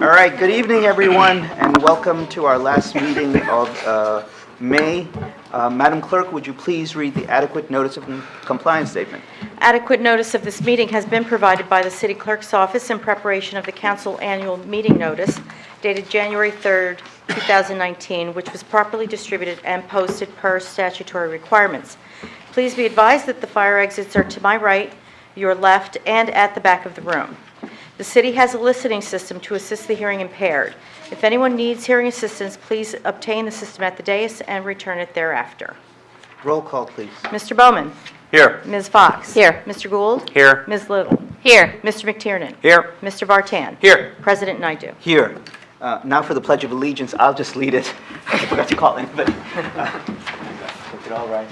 All right, good evening, everyone, and welcome to our last meeting of May. Madam Clerk, would you please read the adequate notice of compliance statement? Adequate notice of this meeting has been provided by the City Clerk's office in preparation of the Council Annual Meeting Notice dated January 3rd, 2019, which was properly distributed and posted per statutory requirements. Please be advised that the fire exits are to my right, your left, and at the back of the room. The city has a listening system to assist the hearing impaired. If anyone needs hearing assistance, please obtain the system at the dais and return it thereafter. Roll call, please. Mr. Bowman? Here. Ms. Fox? Here. Mr. Gould? Here. Ms. Little? Here. Mr. McTiernan? Here. Mr. Vartan? Here. President Naidu? Here. Now for the Pledge of Allegiance. I'll just lead it. I forgot to call anybody. Look it all right.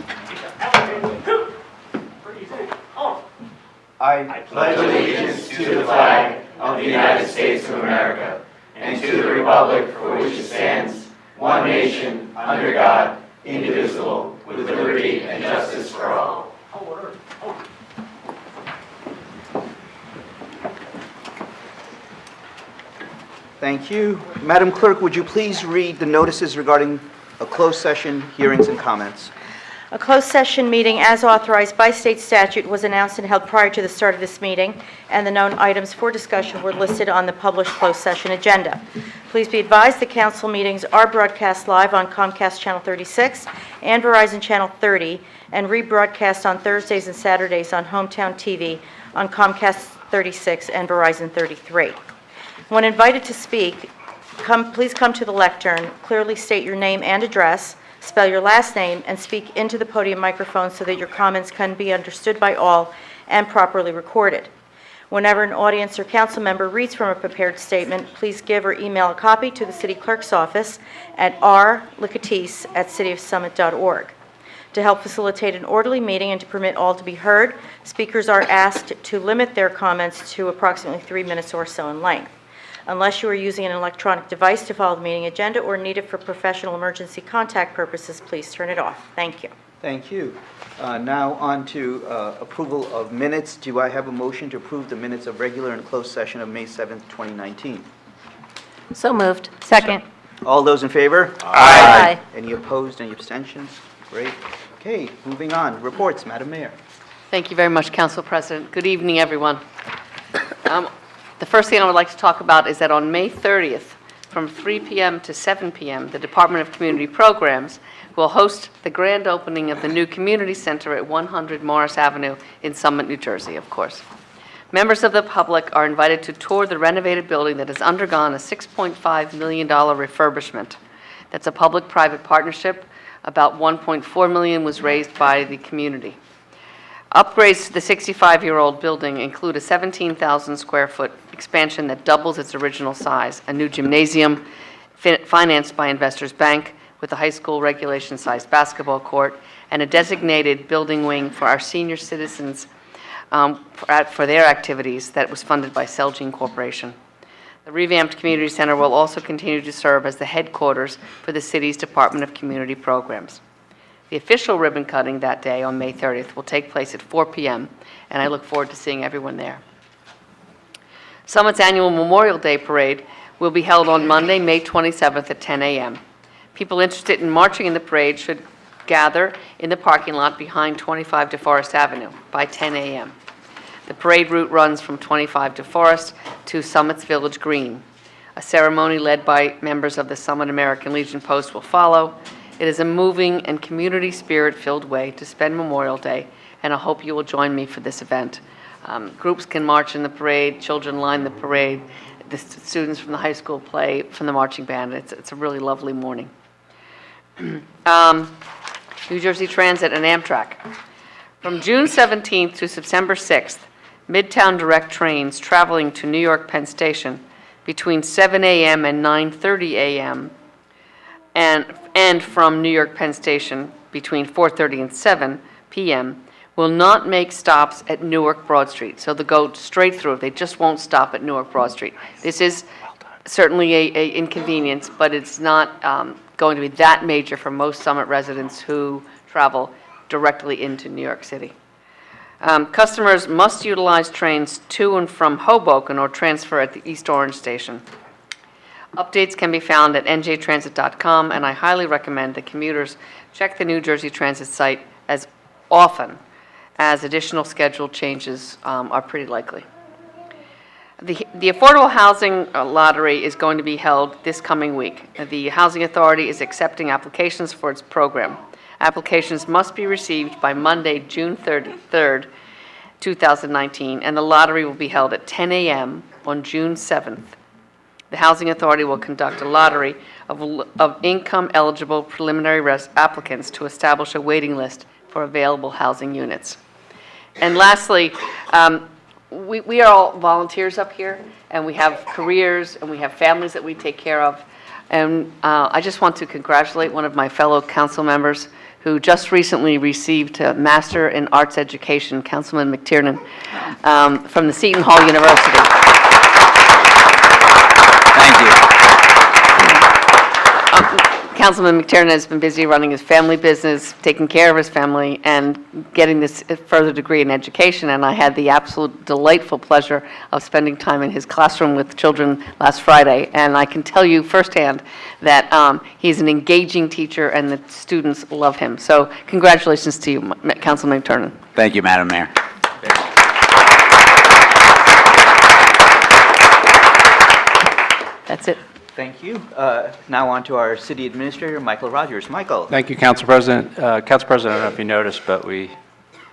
I pledge allegiance to the flag of the United States of America and to the republic for which it stands, one nation, under God, indivisible, with liberty and justice for all. Thank you. Madam Clerk, would you please read the notices regarding a closed session, hearings, and comments? A closed session meeting as authorized by state statute was announced and held prior to the start of this meeting, and the known items for discussion were listed on the published closed session agenda. Please be advised the council meetings are broadcast live on Comcast Channel 36 and Verizon Channel 30, and rebroadcast on Thursdays and Saturdays on Hometown TV on Comcast 36 and Verizon 33. When invited to speak, please come to the lectern, clearly state your name and address, spell your last name, and speak into the podium microphone so that your comments can be understood by all and properly recorded. Whenever an audience or council member reads from a prepared statement, please give or email a copy to the City Clerk's office at rlicatis@cityofsummit.org. To help facilitate an orderly meeting and to permit all to be heard, speakers are asked to limit their comments to approximately 3 minutes or so in length. Unless you are using an electronic device to follow the meeting agenda or need it for professional emergency contact purposes, please turn it off. Thank you. Thank you. Now on to approval of minutes. Do I have a motion to approve the minutes of regular and closed session of May 7th, 2019? So moved. Second. All those in favor? Aye. Any opposed? Any abstentions? Great. Okay, moving on. Reports, Madam Mayor. Thank you very much, Council President. Good evening, everyone. The first thing I would like to talk about is that on May 30th, from 3 p.m. to 7 p.m., the Department of Community Programs will host the grand opening of the new community center at 100 Morris Avenue in Summit, New Jersey, of course. Members of the public are invited to tour the renovated building that has undergone a $6.5 million refurbishment. That's a public-private partnership. About $1.4 million was raised by the community. Upgrades to the 65-year-old building include a 17,000 square foot expansion that doubles its original size, a new gymnasium financed by Investors Bank with a high school regulation-sized basketball court, and a designated building wing for our senior citizens for their activities that was funded by Celgene Corporation. The revamped community center will also continue to serve as the headquarters for the city's Department of Community Programs. The official ribbon cutting that day on May 30th will take place at 4 p.m., and I look forward to seeing everyone there. Summit's annual Memorial Day Parade will be held on Monday, May 27th at 10 a.m. People interested in marching in the parade should gather in the parking lot behind 25 DeForest Avenue by 10 a.m. The parade route runs from 25 DeForest to Summit's Village Green. A ceremony led by members of the Summit American Legion Post will follow. It is a moving and community spirit-filled way to spend Memorial Day, and I hope you will join me for this event. Groups can march in the parade, children line the parade, the students from the high school play from the marching band. It's a really lovely morning. New Jersey Transit and Amtrak. From June 17th to September 6th, Midtown Direct trains traveling to New York Penn Station between 7 a.m. and 9:30 a.m. and from New York Penn Station between 4:30 and 7 p.m. will not make stops at Newark Broad Street. So they'll go straight through. They just won't stop at Newark Broad Street. This is certainly a inconvenience, but it's not going to be that major for most Summit residents who travel directly into New York City. Customers must utilize trains to and from Hoboken or transfer at the East Orange Station. Updates can be found at njtransit.com, and I highly recommend that commuters check the New Jersey Transit site as often as additional schedule changes are pretty likely. The Affordable Housing Lottery is going to be held this coming week. The Housing Authority is accepting applications for its program. Applications must be received by Monday, June 3rd, 2019, and the lottery will be held at 10 a.m. on June 7th. The Housing Authority will conduct a lottery of income-eligible preliminary applicants to establish a waiting list for available housing units. And lastly, we are all volunteers up here, and we have careers, and we have families that we take care of. And I just want to congratulate one of my fellow council members who just recently received a Master in Arts Education, Councilman McTiernan, from the Seton Hall University. Thank you. Councilman McTiernan has been busy running his family business, taking care of his family, and getting this further degree in education. And I had the absolute delightful pleasure of spending time in his classroom with children last Friday. And I can tell you firsthand that he's an engaging teacher, and the students love him. So congratulations to you, Councilman McTiernan. Thank you, Madam Mayor. That's it. Thank you. Now on to our city administrator, Michael Rogers. Michael. Thank you, Council President. Council President, I don't know if you noticed, but we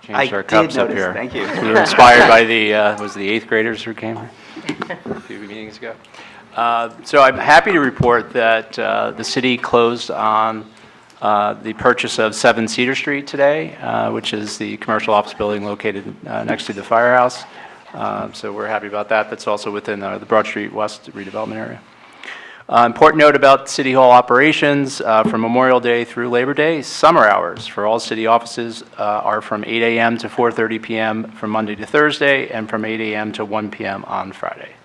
changed our cups up here. Thank you. We were inspired by the, was it the 8th graders who came here a few meetings ago. So I'm happy to report that the city closed on the purchase of 7 Cedar Street today, which is the commercial office building located next to the firehouse. So we're happy about that. That's also within the Broad Street West redevelopment area. Important note about City Hall operations, from Memorial Day through Labor Day, summer hours for all city offices are from 8 a.m. to 4:30 p.m. from Monday to Thursday, and from 8 a.m. to 1 p.m. on Friday.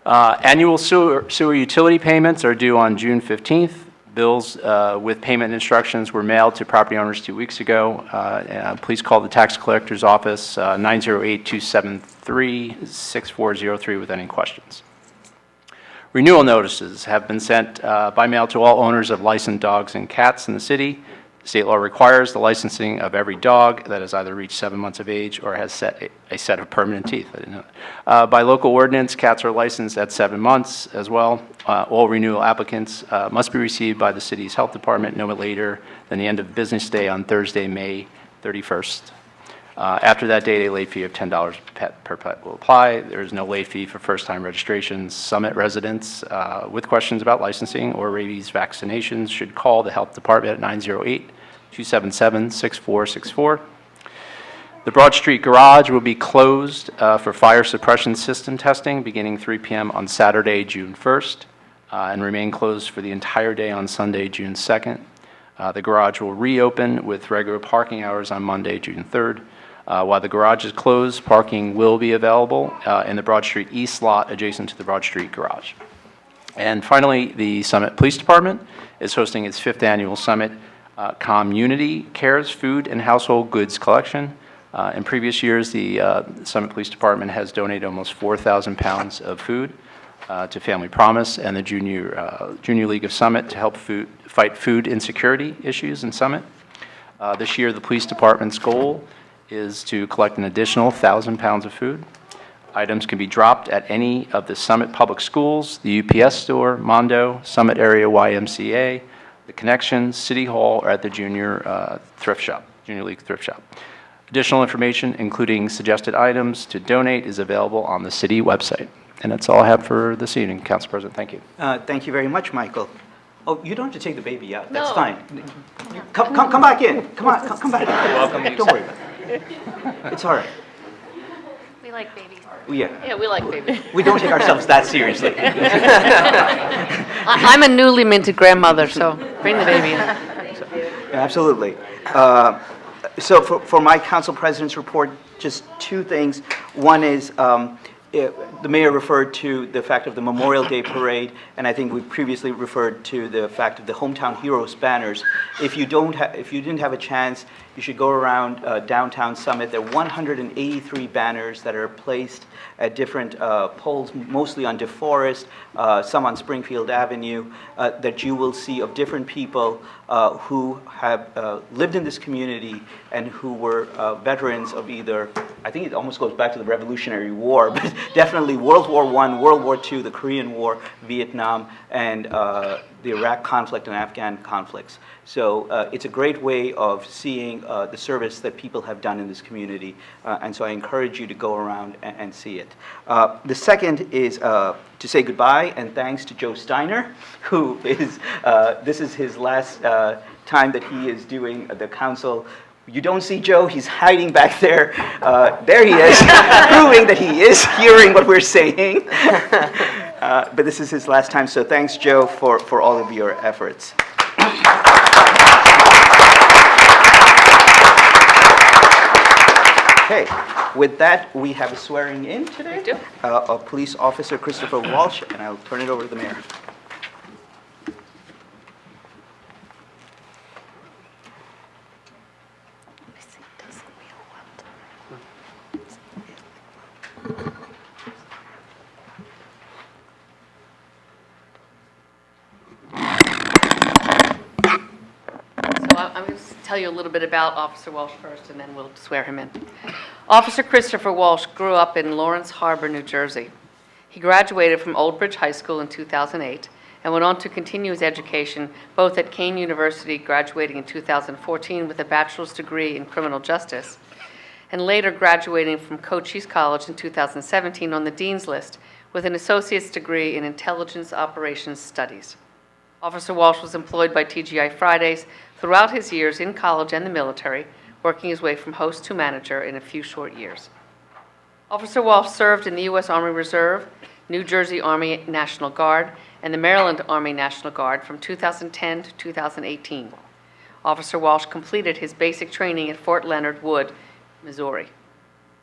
Annual sewer utility payments are due on June 15th. Bills with payment instructions were mailed to property owners 2 weeks ago. Please call the tax collector's office, 908-273-6403 with any questions. Renewal notices have been sent by mail to all owners of licensed dogs and cats in the city. State law requires the licensing of every dog that has either reached 7 months of age or has a set of permanent teeth. I didn't know that. By local ordinance, cats are licensed at 7 months as well. All renewal applicants must be received by the city's health department no later than the end of business day on Thursday, May 31st. After that date, a late fee of $10 per pet will apply. There is no late fee for first-time registrations. Summit residents with questions about licensing or rabies vaccinations should call the health department at 908-277-6464. The Broad Street Garage will be closed for fire suppression system testing beginning 3 p.m. on Saturday, June 1st, and remain closed for the entire day on Sunday, June 2nd. The garage will reopen with regular parking hours on Monday, June 3rd. While the garage is closed, parking will be available in the Broad Street East lot adjacent to the Broad Street Garage. And finally, the Summit Police Department is hosting its 5th annual Summit Community Cares Food and Household Goods Collection. In previous years, the Summit Police Department has donated almost 4,000 pounds of food to Family Promise and the Junior League of Summit to help fight food insecurity issues in Summit. This year, the police department's goal is to collect an additional 1,000 pounds of food. Items can be dropped at any of the Summit Public Schools, the UPS store, Mondo, Summit Area YMCA, the Connections, City Hall, or at the Junior League Thrift Shop. Additional information, including suggested items to donate, is available on the city website. And that's all I have for this evening, Council President. Thank you. Thank you very much, Michael. Oh, you don't have to take the baby out. That's No. fine. Come back in. Come on, come back in. Welcome. Don't worry about it. It's all right. We like babies. Yeah. Yeah, we like babies. We don't take ourselves that seriously. I'm a newly minted grandmother, so bring the baby in. Absolutely. So for my council president's report, just 2 things. One is the mayor referred to the fact of the Memorial Day Parade, and I think we previously referred to the fact of the Hometown Heroes banners. If you didn't have a chance, you should go around downtown Summit. There are 183 banners that are placed at different poles, mostly on DeForest, some on Springfield Avenue, that you will see of different people who have lived in this community and who were veterans of either, I think it almost goes back to the Revolutionary War, but definitely World War I, World War II, the Korean War, Vietnam, and the Iraq conflict and Afghan conflicts. So it's a great way of seeing the service that people have done in this community, and so I encourage you to go around and see it. The second is to say goodbye and thanks to Joe Steiner, who is, this is his last time that he is doing the council. You don't see Joe, he's hiding back there. There he is, proving that he is hearing what we're saying. But this is his last time, so thanks, Joe, for all of your efforts. Okay, with that, we have a swearing in today. We do. Of Police Officer Christopher Walsh, and I'll turn it over to the mayor. So I'm going to tell you a little bit about Officer Walsh first, and then we'll swear him in. Officer Christopher Walsh grew up in Lawrence Harbor, New Jersey. He graduated from Old Bridge High School in 2008 and went on to continue his education both at Kean University, graduating in 2014 with a bachelor's degree in criminal justice, and later graduating from Cochise College in 2017 on the Dean's List with an associate's degree in intelligence operations studies. Officer Walsh was employed by TGI Fridays throughout his years in college and the military, working his way from host to manager in a few short years. Officer Walsh served in the U.S. Army Reserve, New Jersey Army National Guard, and the Maryland Army National Guard from 2010 to 2018. Officer Walsh completed his basic training at Fort Leonard Wood, Missouri.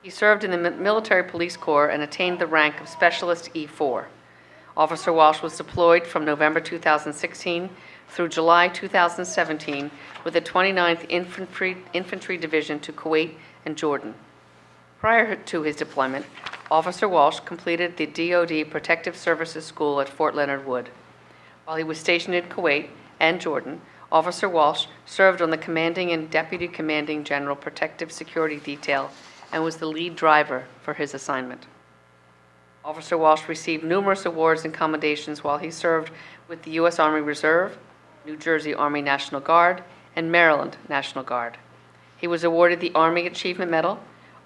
He served in the Military Police Corps and attained the rank of Specialist E4. Officer Walsh was deployed from November 2016 through July 2017 with the 29th Infantry Division to Kuwait and Jordan. Prior to his deployment, Officer Walsh completed the DoD Protective Services School at Fort Leonard Wood. While he was stationed in Kuwait and Jordan, Officer Walsh served on the Commanding and Deputy Commanding General Protective Security Detail and was the lead driver for his assignment. Officer Walsh received numerous awards and commendations while he served with the U.S. Army Reserve, New Jersey Army National Guard, and Maryland National Guard. He was awarded the Army Achievement Medal,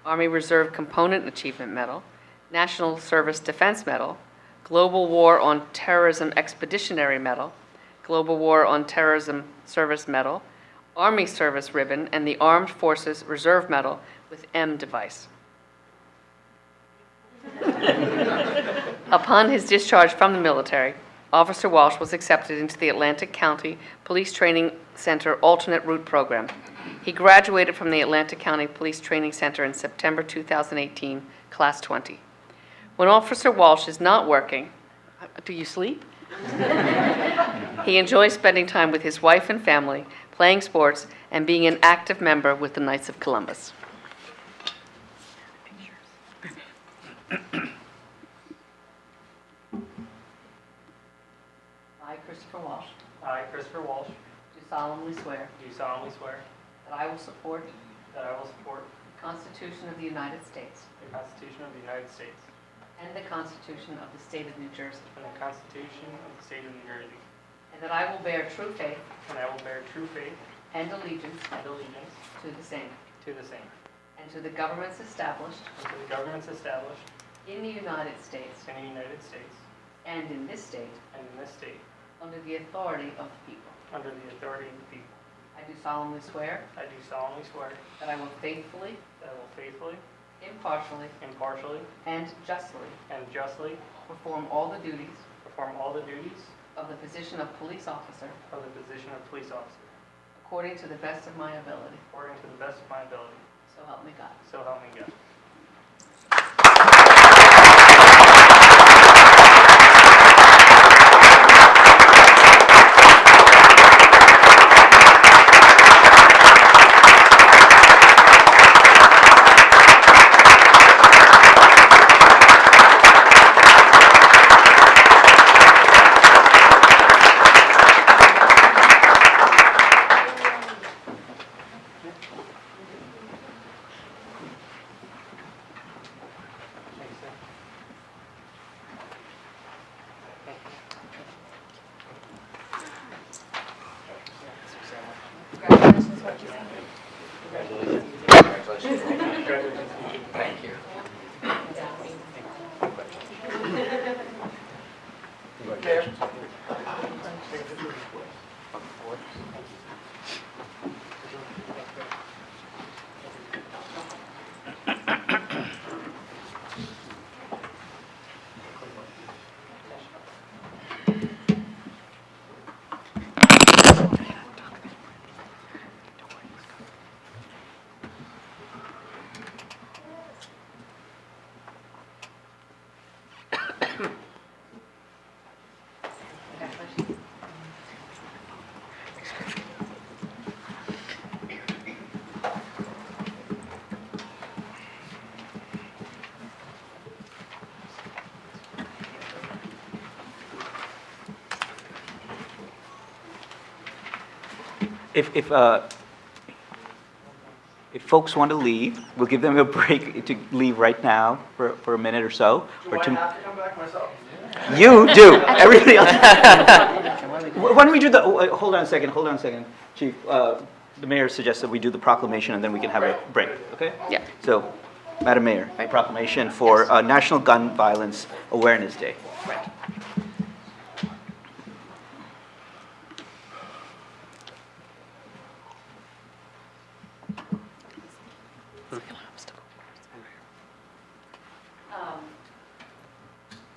Army Reserve Component Achievement Medal, National Service Defense Medal, Global War on Terrorism Expeditionary Medal, Global War on Terrorism Service Medal, Army Service Ribbon, and the Armed Forces Reserve Medal with M device. Upon his discharge from the military, Officer Walsh was accepted into the Atlantic County Police Training Center Alternate Route Program. He graduated from the Atlantic County Police Training Center in September 2018, Class 20. When Officer Walsh is not working, do you sleep? He enjoys spending time with his wife and family, playing sports, and being an active member with the Knights of Columbus. I, Christopher Walsh, I, Christopher Walsh, do solemnly swear do solemnly swear that I will support that I will support the Constitution of the United States the Constitution of the United States and the Constitution of the State of New Jersey, and the Constitution of the State of New Jersey, and that I will bear true faith and I will bear true faith and allegiance and allegiance to the same, to the same, and to the governments established and to the governments established in the United States in the United States and in this state and in this state under the authority of the people. under the authority of the people. I do solemnly swear I do solemnly swear that I will faithfully, that I will faithfully, impartially, impartially, and justly and justly perform all the duties perform all the duties of the position of police officer of the position of police officer according to the best of my ability. according to the best of my ability. So help me God. So help me God. If folks want to leave, we'll give them a break to leave right now for a minute or so. Do I have to come back myself? You do. Everybody else. Why don't we do the, hold on a second, Chief. The mayor suggested we do the proclamation and then we can have a break, okay? Yeah. So, Madam Mayor, proclamation for National Gun Violence Awareness Day.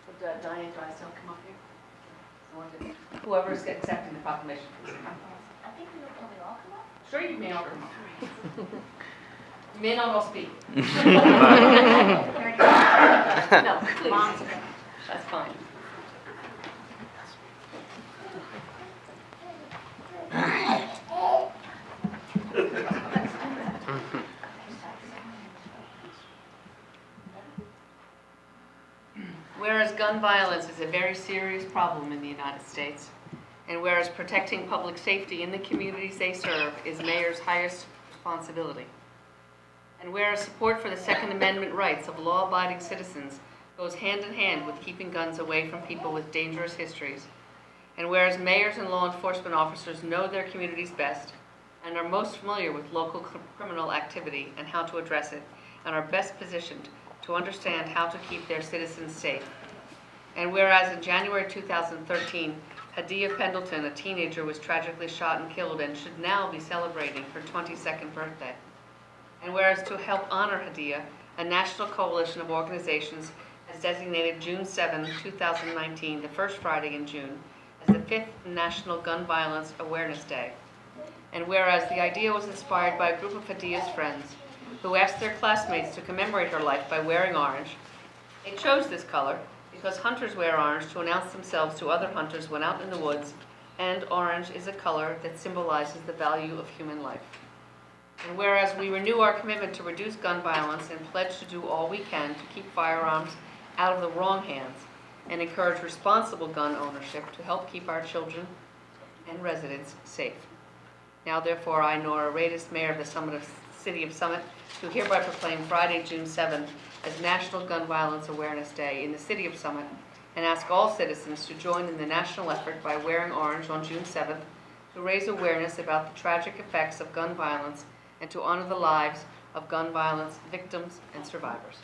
Would Diane, do I still come up here? Whoever's accepting the proclamation, please come. I think we all come up. Sure, you may all come up. You may not all speak. No, please. That's fine. Whereas gun violence is a very serious problem in the United States, and whereas protecting public safety in the communities they serve is Mayor's highest responsibility, and whereas support for the Second Amendment rights of law-abiding citizens goes hand in hand with keeping guns away from people with dangerous histories, and whereas mayors and law enforcement officers know their communities best and are most familiar with local criminal activity and how to address it, and are best positioned to understand how to keep their citizens safe. And whereas in January 2013, Hadia Pendleton, a teenager, was tragically shot and killed and should now be celebrating her 22nd birthday. And whereas to help honor Hadia, a national coalition of organizations has designated June 7, 2019, the first Friday in June, as the 5th National Gun Violence Awareness Day. And whereas the idea was inspired by a group of Hadia's friends who asked their classmates to commemorate her life by wearing orange. They chose this color because hunters wear orange to announce themselves to other hunters when out in the woods, and orange is a color that symbolizes the value of human life. And whereas we renew our commitment to reduce gun violence and pledge to do all we can to keep firearms out of the wrong hands and encourage responsible gun ownership to help keep our children and residents safe. Now therefore, I, Nora Radis, Mayor of the City of Summit, do hereby proclaim Friday, June 7th as National Gun Violence Awareness Day in the City of Summit, and ask all citizens to join in the national effort by wearing orange on June 7th to raise awareness about the tragic effects of gun violence and to honor the lives of gun violence victims and survivors.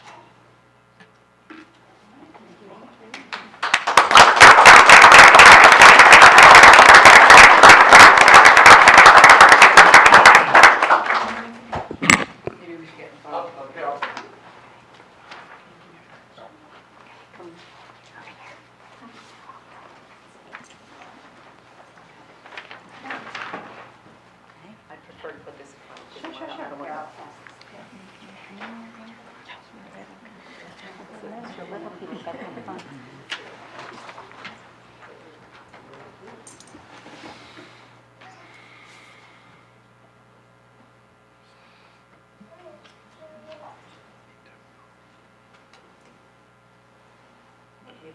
Maybe we should get involved. I'd prefer to put this in front of you. I don't want to-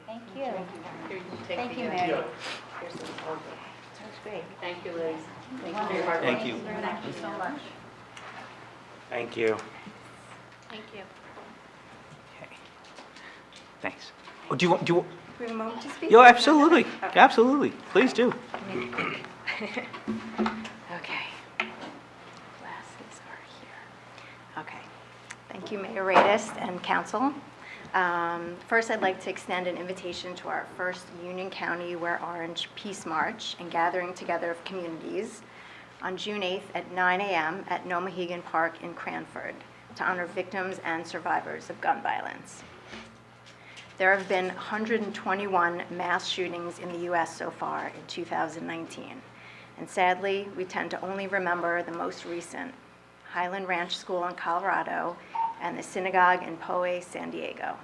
Thank you. Here, you can take Thank the, you, Mary. here's some photos. That's great. Thank you, ladies. Thank you for your hard work. Thank you. Thank you so much. Thank you. Thank you. Thanks. Oh, do you want, We have a moment to speak? yeah, absolutely, absolutely. Please do. Okay. Glasses are here. Okay. Thank you, Mayor Radis and council. First, I'd like to extend an invitation to our first Union County Wear Orange Peace March and Gathering Together of Communities on June 8th at 9 a.m. at Nomahegan Park in Cranford to honor victims and survivors of gun violence. There have been 121 mass shootings in the U.S. so far in 2019. And sadly, we tend to only remember the most recent, Highland Ranch School in Colorado and the synagogue in Poway, San Diego.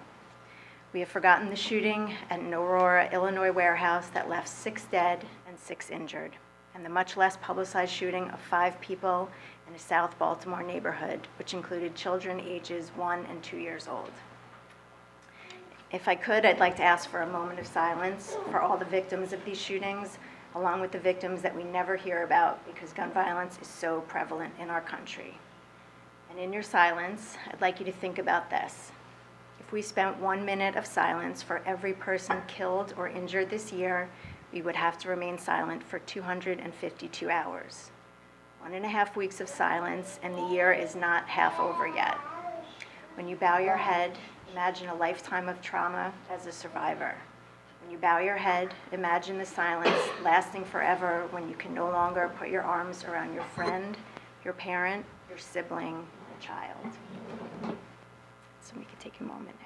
We have forgotten the shooting at an Aurora, Illinois warehouse that left 6 dead and 6 injured, and the much less publicized shooting of 5 people in a South Baltimore neighborhood, which included children ages 1 and 2 years old. If I could, I'd like to ask for a moment of silence for all the victims of these shootings, along with the victims that we never hear about because gun violence is so prevalent in our country. And in your silence, I'd like you to think about this. If we spent 1 minute of silence for every person killed or injured this year, we would have to remain silent for 252 hours. 1.5 weeks of silence, and the year is not half over yet. When you bow your head, imagine a lifetime of trauma as a survivor. When you bow your head, imagine the silence lasting forever when you can no longer put your arms around your friend, your parent, your sibling, your child. So we can take a moment now.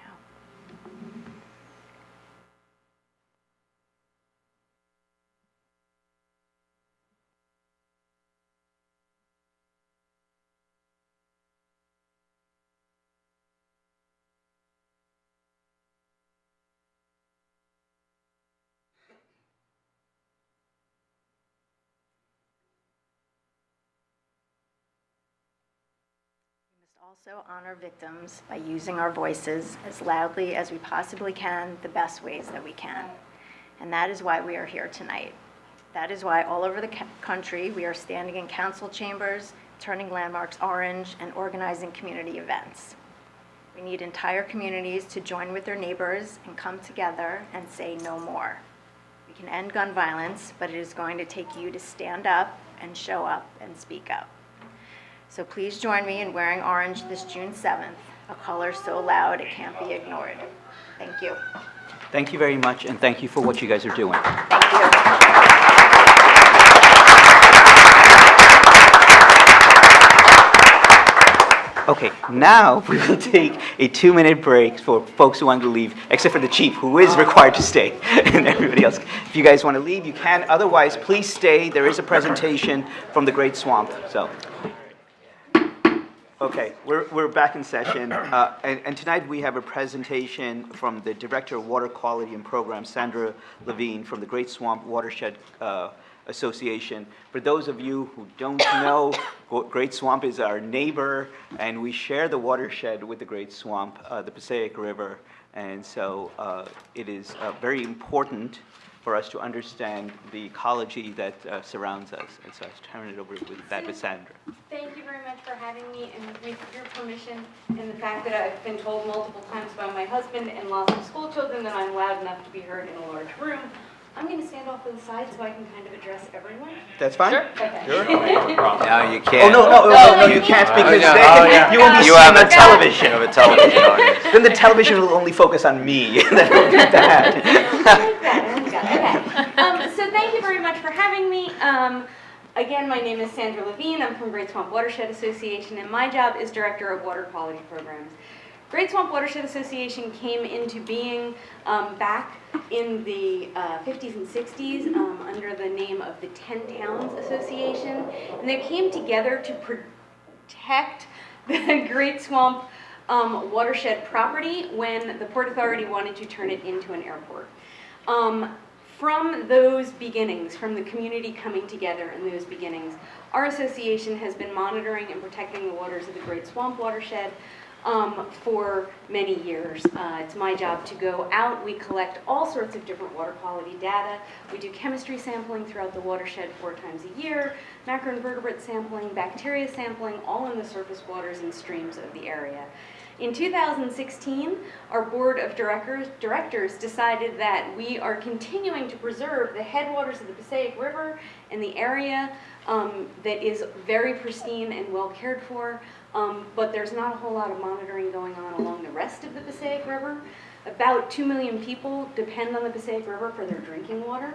Also honor victims by using our voices as loudly as we possibly can, the best ways that we can. And that is why we are here tonight. That is why all over the country we are standing in council chambers, turning landmarks orange, and organizing community events. We need entire communities to join with their neighbors and come together and say no more. We can end gun violence, but it is going to take you to stand up and show up and speak up. So please join me in wearing orange this June 7th, a color so loud it can't be ignored. Thank you. Thank you very much, and thank you for what you guys are doing. Thank you. Okay, now we will take a 2-minute break for folks who want to leave, except for the chief, who is required to stay, and everybody else. If you guys want to leave, you can. Otherwise, please stay. There is a presentation from the Great Swamp. So, okay, we're back in session, and tonight we have a presentation from the Director of Water Quality and Programs, Sandra Levine, from the Great Swamp Watershed Association. For those of you who don't know, Great Swamp is our neighbor, and we share the watershed with the Great Swamp, the Passaic River, and so it is very important for us to understand the ecology that surrounds us. And so I turn it over with that with Sandra. Thank you very much for having me, and with your permission and the fact that I've been told multiple times by my husband and lots of school children that I'm loud enough to be heard in a large room, I'm going to stand off to the side so I can kind of address everyone. That's fine? Sure. Okay. No, you Oh, can't. no, you can't because then you won't be You seen have on television. You have a television audience. Then the television will only focus on me. That will be bad. Okay. So thank you very much for having me. Again, my name is Sandra Levine. I'm from Great Swamp Watershed Association, and my job is Director of Water Quality Programs. Great Swamp Watershed Association came into being back in the 50s and 60s under the name of the 10 Towns Association, and they came together to protect the Great Swamp watershed property when the Port Authority wanted to turn it into an airport. From those beginnings, from the community coming together in those beginnings, our association has been monitoring and protecting the waters of the Great Swamp watershed for many years. It's my job to go out. We collect all sorts of different water quality data. We do chemistry sampling throughout the watershed 4 times a year, macroinvertebrate sampling, bacteria sampling, all in the surface waters and streams of the area. In 2016, our board of directors decided that we are continuing to preserve the headwaters of the Passaic River and the area that is very pristine and well cared for, but there's not a whole lot of monitoring going on along the rest of the Passaic River. About 2 million people depend on the Passaic River for their drinking water.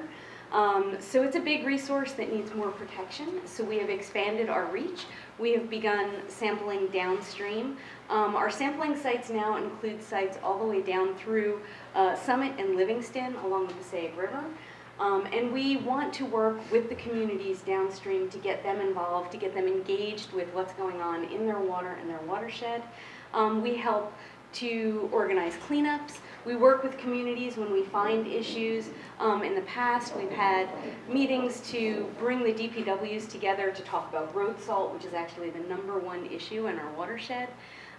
So it's a big resource that needs more protection. So we have expanded our reach. We have begun sampling downstream. Our sampling sites now include sites all the way down through Summit and Livingston along the Passaic River. And we want to work with the communities downstream to get them involved, to get them engaged with what's going on in their water and their watershed. We help to organize cleanups. We work with communities when we find issues. In the past, we've had meetings to bring the DPWs together to talk about road salt, which is actually the #1 issue in our watershed,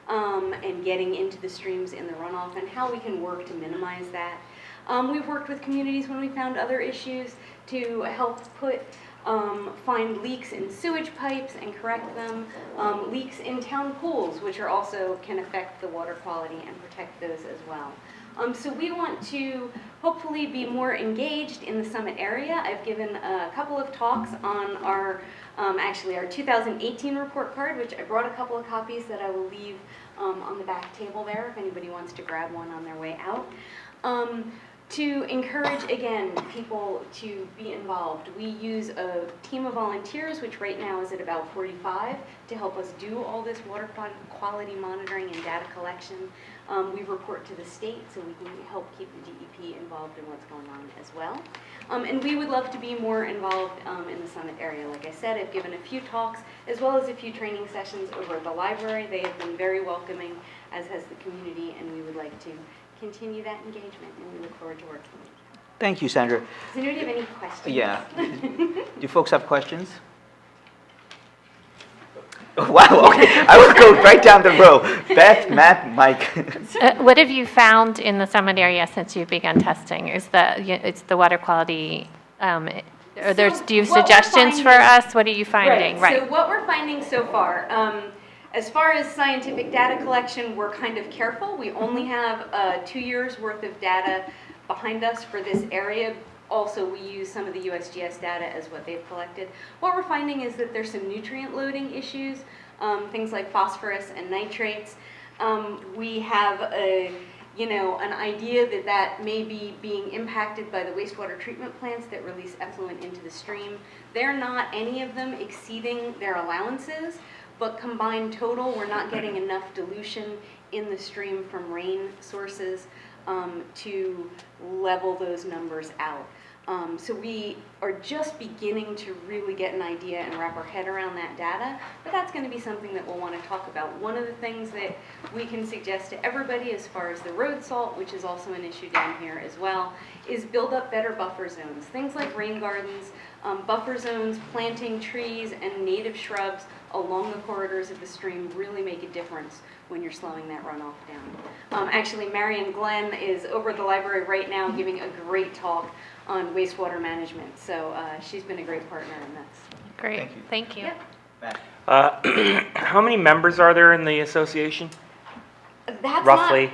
and getting into the streams in the runoff and how we can work to minimize that. We've worked with communities when we found other issues to help find leaks in sewage pipes and correct them, leaks in town pools, which are also can affect the water quality, and protect those as well. So we want to hopefully be more engaged in the Summit area. I've given a couple of talks on our 2018 report card, which I brought a couple of copies that I will leave on the back table there if anybody wants to grab one on their way out. To encourage, again, people to be involved. We use a team of volunteers, which right now is at about 45, to help us do all this water quality monitoring and data collection. We report to the state, so we can help keep the DEP involved in what's going on as well. And we would love to be more involved in the Summit area. Like I said, I've given a few talks, as well as a few training sessions over at the library. They have been very welcoming, as has the community, and we would like to continue that engagement, and we look forward to working with you. Thank you, Sandra. Does anybody have any questions? Yeah. Do folks have questions? Oh, wow, okay. I will go right down the row. Beth, Matt, Mike. What have you found in the Summit area since you've begun testing? It's the water quality, do you have what we're suggestions for finding- us? What are you finding? Right. So what we're finding so far, as far as scientific data collection, we're kind of careful. We only have 2 years worth of data behind us for this area. Also, we use some of the USGS data as what they've collected. What we're finding is that there's some nutrient loading issues, things like phosphorus and nitrates. We have an idea that that may be being impacted by the wastewater treatment plants that release effluent into the stream. They're not, any of them, exceeding their allowances, but combined total, we're not getting enough dilution in the stream from rain sources to level those numbers out. So we are just beginning to really get an idea and wrap our head around that data, but that's going to be something that we'll want to talk about. One of the things that we can suggest to everybody as far as the road salt, which is also an issue down here as well, is build up better buffer zones. Things like rain gardens, buffer zones, planting trees and native shrubs along the corridors of the stream really make a difference when you're slowing that runoff down. Actually, Marion Glenn is over at the library right now giving a great talk on wastewater management. So she's been a great partner in this. Great, thank you. Yep. Matt. How many members are there in the association, That's roughly?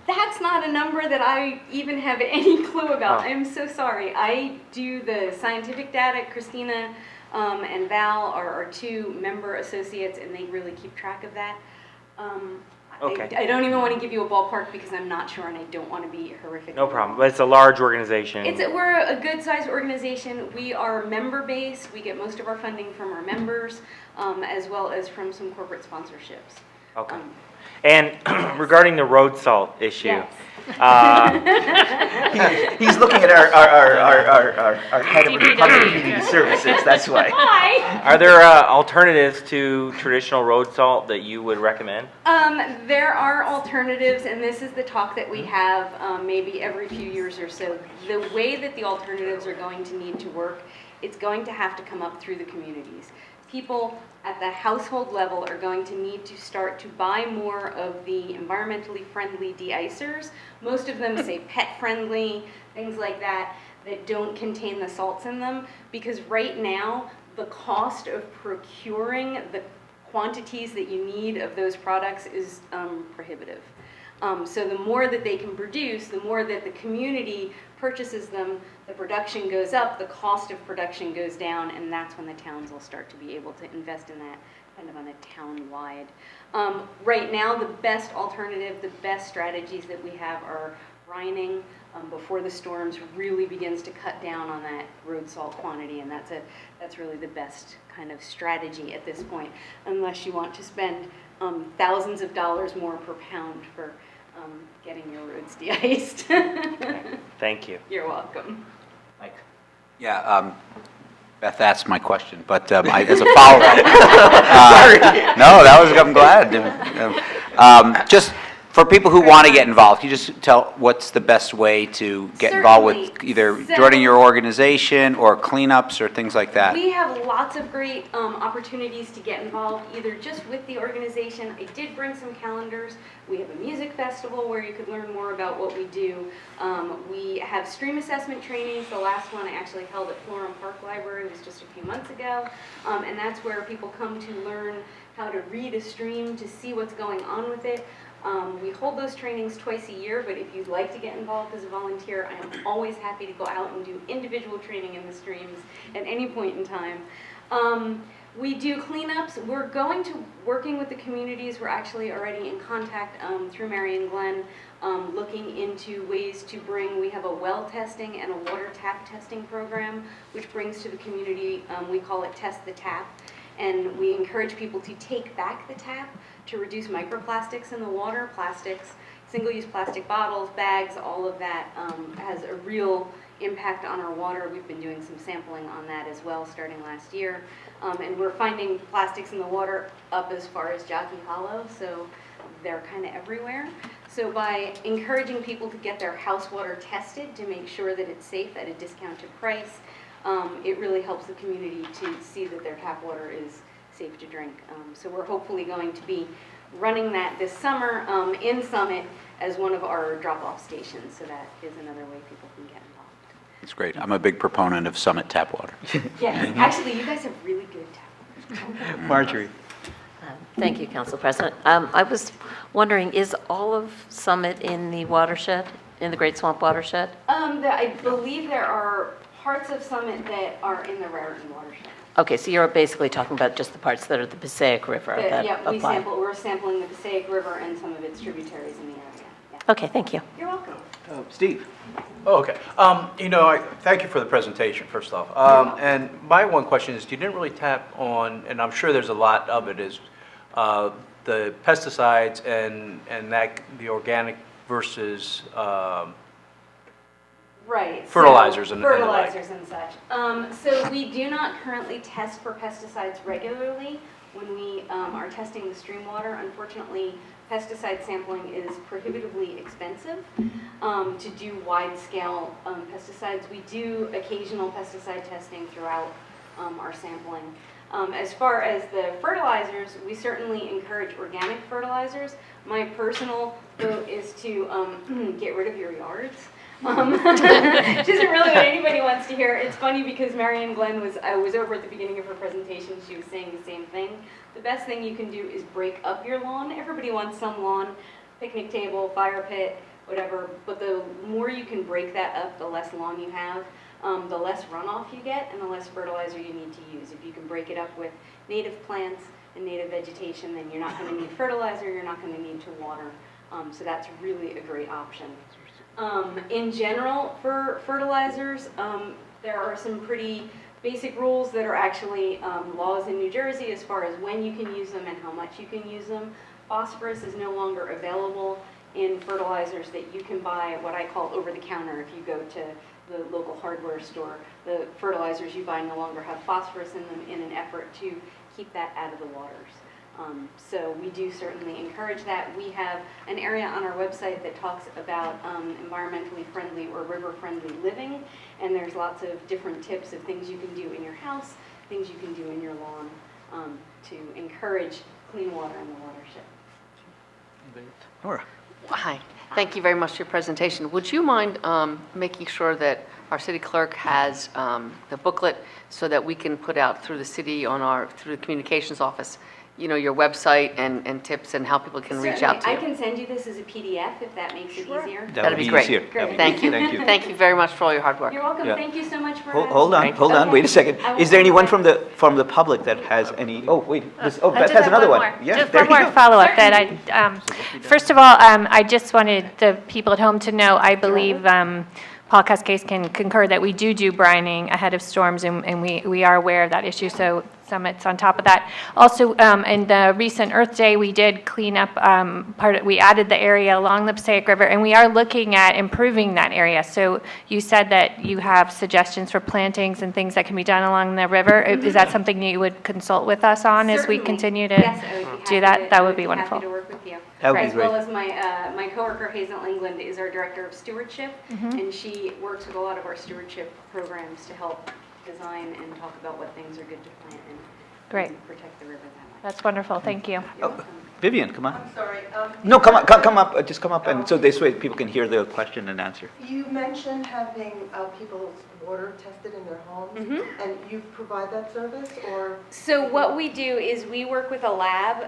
That's not a number that I even have any clue about. Oh. I'm so sorry. I do the scientific data. Christina and Val are our 2 member associates, and they really keep track of that. Okay. I don't even want to give you a ballpark because I'm not sure, and I don't want to be horrific. No problem, but it's a large organization. We're a good-sized organization. We are member-based. We get most of our funding from our members, as well as from some corporate sponsorships. Okay. And regarding the road salt issue, Yes. He's looking at our head of public community services, that's why. Hi. are there alternatives to traditional road salt that you would recommend? There are alternatives, and this is the talk that we have maybe every few years or so. The way that the alternatives are going to need to work, it's going to have to come up through the communities. People at the household level are going to need to start to buy more of the environmentally friendly de-icers. Most of them say pet-friendly, things like that, that don't contain the salts in them, because right now, the cost of procuring the quantities that you need of those products is prohibitive. So the more that they can produce, the more that the community purchases them, the production goes up, the cost of production goes down, and that's when the towns will start to be able to invest in that kind of on a town-wide. Right now, the best alternative, the best strategies that we have are brining before the storms really begins to cut down on that road salt quantity, and that's really the best kind of strategy at this point, unless you want to spend thousands of dollars more per pound for getting your roads de-iced. Thank you. You're welcome. Mike? Yeah, Beth asked my question, but as a follow-up. No, that was, I'm glad. Just for people who want to get involved, can you just tell what's the best way to get involved with Certainly. either So- joining your organization or cleanups or things like that? We have lots of great opportunities to get involved, either just with the organization. I did bring some calendars. We have a music festival where you could learn more about what we do. We have stream assessment trainings. The last one I actually held at Florham Park Library. It was just a few months ago. And that's where people come to learn how to read a stream, to see what's going on with it. We hold those trainings twice a year, but if you'd like to get involved as a volunteer, I am always happy to go out and do individual training in the streams at any point in time. We do cleanups. We're working with the communities. We're actually already in contact through Marion Glenn, looking into ways to we have a well testing and a water tap testing program, which brings to the community, we call it Test the Tap. And we encourage people to take back the tap to reduce microplastics in the water. Plastics, single-use plastic bottles, bags, all of that has a real impact on our water. We've been doing some sampling on that as well starting last year. And we're finding plastics in the water up as far as Jockey Hollow, so they're kind of everywhere. So by encouraging people to get their house water tested to make sure that it's safe at a discounted price, it really helps the community to see that their tap water is safe to drink. So we're hopefully going to be running that this summer in Summit as one of our drop-off stations. So that is another way people can get involved. That's great. I'm a big proponent of Summit tap water. Yeah, actually, you guys have really good tap water. Marjorie? Thank you, Council President. I was wondering, is all of Summit in the watershed, in the Great Swamp watershed? I believe there are parts of Summit that are in the Raritan watershed. Okay, so you're basically talking about just the parts that are the Passaic River that Yeah, apply. we're sampling the Passaic River and some of its tributaries in the area. Yeah. Okay, thank you. You're welcome. Steve? Oh, okay. Thank you for the presentation, first off. And my one question is, you didn't really tap on, and I'm sure there's a lot of it, is the pesticides and the organic versus Right. fertilizers so, and the like. fertilizers and such. So we do not currently test for pesticides regularly when we are testing the stream water. Unfortunately, pesticide sampling is prohibitively expensive to do wide-scale pesticides. We do occasional pesticide testing throughout our sampling. As far as the fertilizers, we certainly encourage organic fertilizers. My personal vote is to get rid of your yards. Which isn't really what anybody wants to hear. It's funny because Marion Glenn was over at the beginning of her presentation, she was saying the same thing. The best thing you can do is break up your lawn. Everybody wants some lawn, picnic table, fire pit, whatever, but the more you can break that up, the less lawn you have, the less runoff you get and the less fertilizer you need to use. If you can break it up with native plants and native vegetation, then you're not going to need fertilizer, you're not going to need to water. So that's really a great option. In general, for fertilizers, there are some pretty basic rules that are actually laws in New Jersey as far as when you can use them and how much you can use them. Phosphorus is no longer available in fertilizers that you can buy, what I call over-the-counter. If you go to the local hardware store, the fertilizers you buy no longer have phosphorus in them in an effort to keep that out of the waters. So we do certainly encourage that. We have an area on our website that talks about environmentally friendly or river-friendly living, and there's lots of different tips of things you can do in your house, things you can do in your lawn to encourage clean water in the watershed. Nora? Hi, thank you very much for your presentation. Would you mind making sure that our city clerk has the booklet so that we can put out through the city through the communications office your website and tips and how people can reach out to you? I can send you this as a PDF if that makes it easier. That would be be great. easier. That would be- Thank you. Thank you. Thank you very much for all your hard work. You're welcome. Yeah. Thank you so much for Hold on, having me. hold on, wait a second. I will Is there send anyone that. from the public that has any, oh, wait, Beth I just has have another one. more. Yeah, Just there one you more go. follow-up that first of all, I just wanted the people at home to know, I believe Paul Cascase can concur that we do brining ahead of storms, and we are aware of that issue, so Summit's on top of that. Also, in the recent Earth Day, we did clean up we added the area along the Passaic River, and we are looking at improving that area. So you said that you have suggestions for plantings and things that can be done along the river. Is that something you would consult with us on as we Certainly. continue to Yes, I would be do happy that? to- That I would be happy wonderful. to work with you. That would be As well great. as my coworker Hazel England is our director of stewardship, Mm-hmm. and she works with a lot of our stewardship programs to help design and talk about what things are good to plant Great. and protect the river that way. That's wonderful, thank you. You're welcome. Vivian, come on. I'm sorry. No, come up, just come up, and so this way people can hear the question and answer. You mentioned having people's water tested in their homes, and you provide that service, or? So what we do is we work with a lab,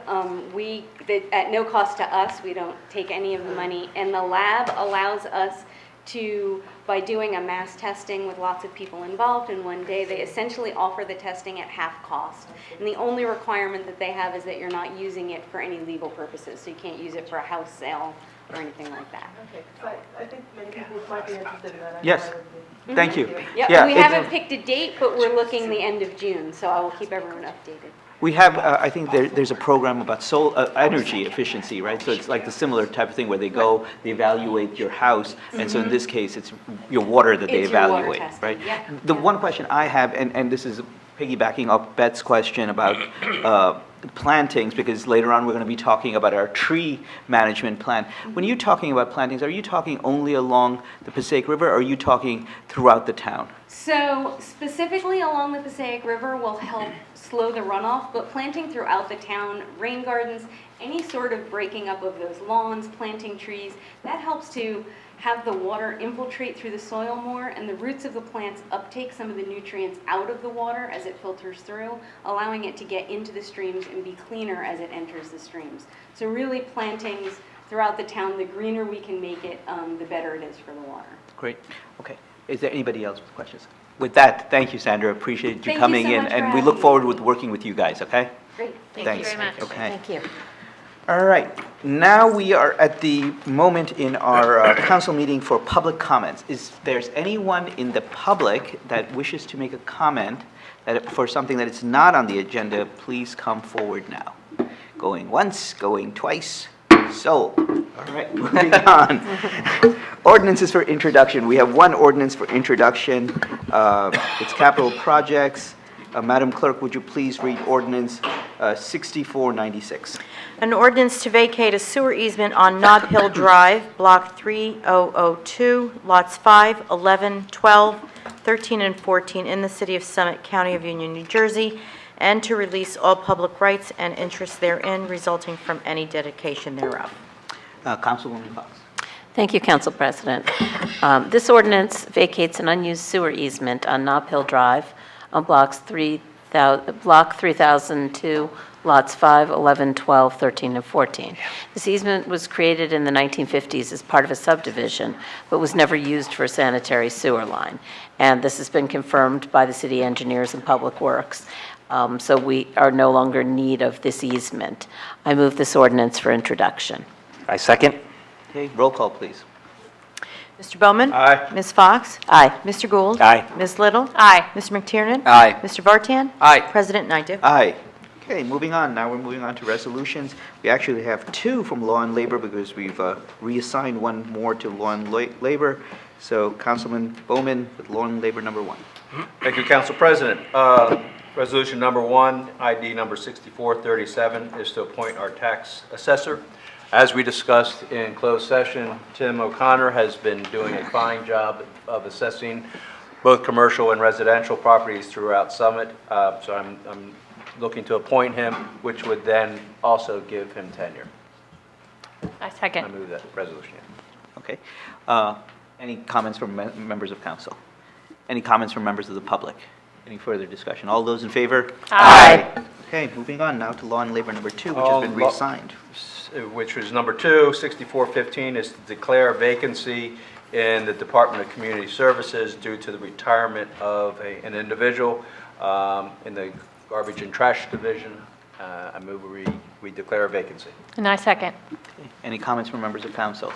at no cost to us, we don't take any of the money, and the lab allows us to, by doing a mass testing with lots of people involved in one day, they essentially offer the testing at half cost. And the only requirement that they have is that you're not using it for any legal purposes, so you can't use it for a house sale or anything like that. Okay, so I think many people might be interested in that. I Yes. know I would be. Thank you. Yeah, we it's- haven't picked a date, but we're looking the end of June, so I will keep everyone updated. We have, I think there's a program about energy efficiency, right? So it's like the similar type of thing where they go, they evaluate your house, and so in this case, it's your water that they It's your water evaluate, testing, right? yeah. The one question I have, and this is piggybacking off Beth's question about plantings, because later on we're going to be talking about our tree management plan. When you're talking about plantings, are you talking only along the Passaic River, or are you talking throughout the town? So specifically along the Passaic River will help slow the runoff, but planting throughout the town, rain gardens, any sort of breaking up of those lawns, planting trees, that helps to have the water infiltrate through the soil more, and the roots of the plants uptake some of the nutrients out of the water as it filters through, allowing it to get into the streams and be cleaner as it enters the streams. So really plantings throughout the town, the greener we can make it, the better it is for the water. Great. Okay. Is there anybody else with questions? With that, thank you, Sandra. Appreciate you Thank you coming so in, much for and we having look me. forward with working with you guys, okay? Great. Thank you very much. Okay. Thank you. All right. Now we are at the moment in our council meeting for public comments. Is there's anyone in the public that wishes to make a comment for something that is not on the agenda, please come forward now. Going once, going twice. So, all right, moving on. Ordinances for introduction. We have one ordinance for introduction. It's capital projects. Madam Clerk, would you please read ordinance 6496? An ordinance to vacate a sewer easement on Nob Hill Drive, Block 3002, lots 5, 11, 12, 13, and 14 in the city of Summit, County of Union, New Jersey, and to release all public rights and interests therein resulting from any dedication thereof. Councilwoman Fox. Thank you, Council President. This ordinance vacates an unused sewer easement on Nob Hill Drive on Block 3002, lots 5, 11, 12, 13, and 14. This easement was created in the 1950s as part of a subdivision, but was never used for a sanitary sewer line. And this has been confirmed by the city engineers and Public Works. So we are no longer in need of this easement. I move this ordinance for introduction. I second. Okay, roll call, please. Mr. Bowman? Aye. Ms. Fox? Aye. Mr. Gould? Aye. Ms. Little? Aye. Mr. McTiernan? Aye. Mr. Vartan? Aye. President Naidoo? Aye. Okay, moving on. Now we're moving on to resolutions. We actually have two from Law and Labor because we've reassigned one more to Law and Labor. So Councilman Bowman with Law and Labor number 1. Thank you, Council President. Resolution number 1, ID number 6437, is to appoint our tax assessor. As we discussed in closed session, Tim O'Connor has been doing a fine job of assessing both commercial and residential properties throughout Summit. So I'm looking to appoint him, which would then also give him tenure. I I second. move that resolution. Okay. Any comments from members of council? Any comments from members of the public? Any further discussion? All those in favor? Aye. Okay, moving on now to law and labor number 2, which has been reassigned. Which was number 2, 6415, is to declare a vacancy in the Department of Community Services due to the retirement of an individual in the Garbage and Trash Division. I move we declare a vacancy. And I second. Any comments from members of council?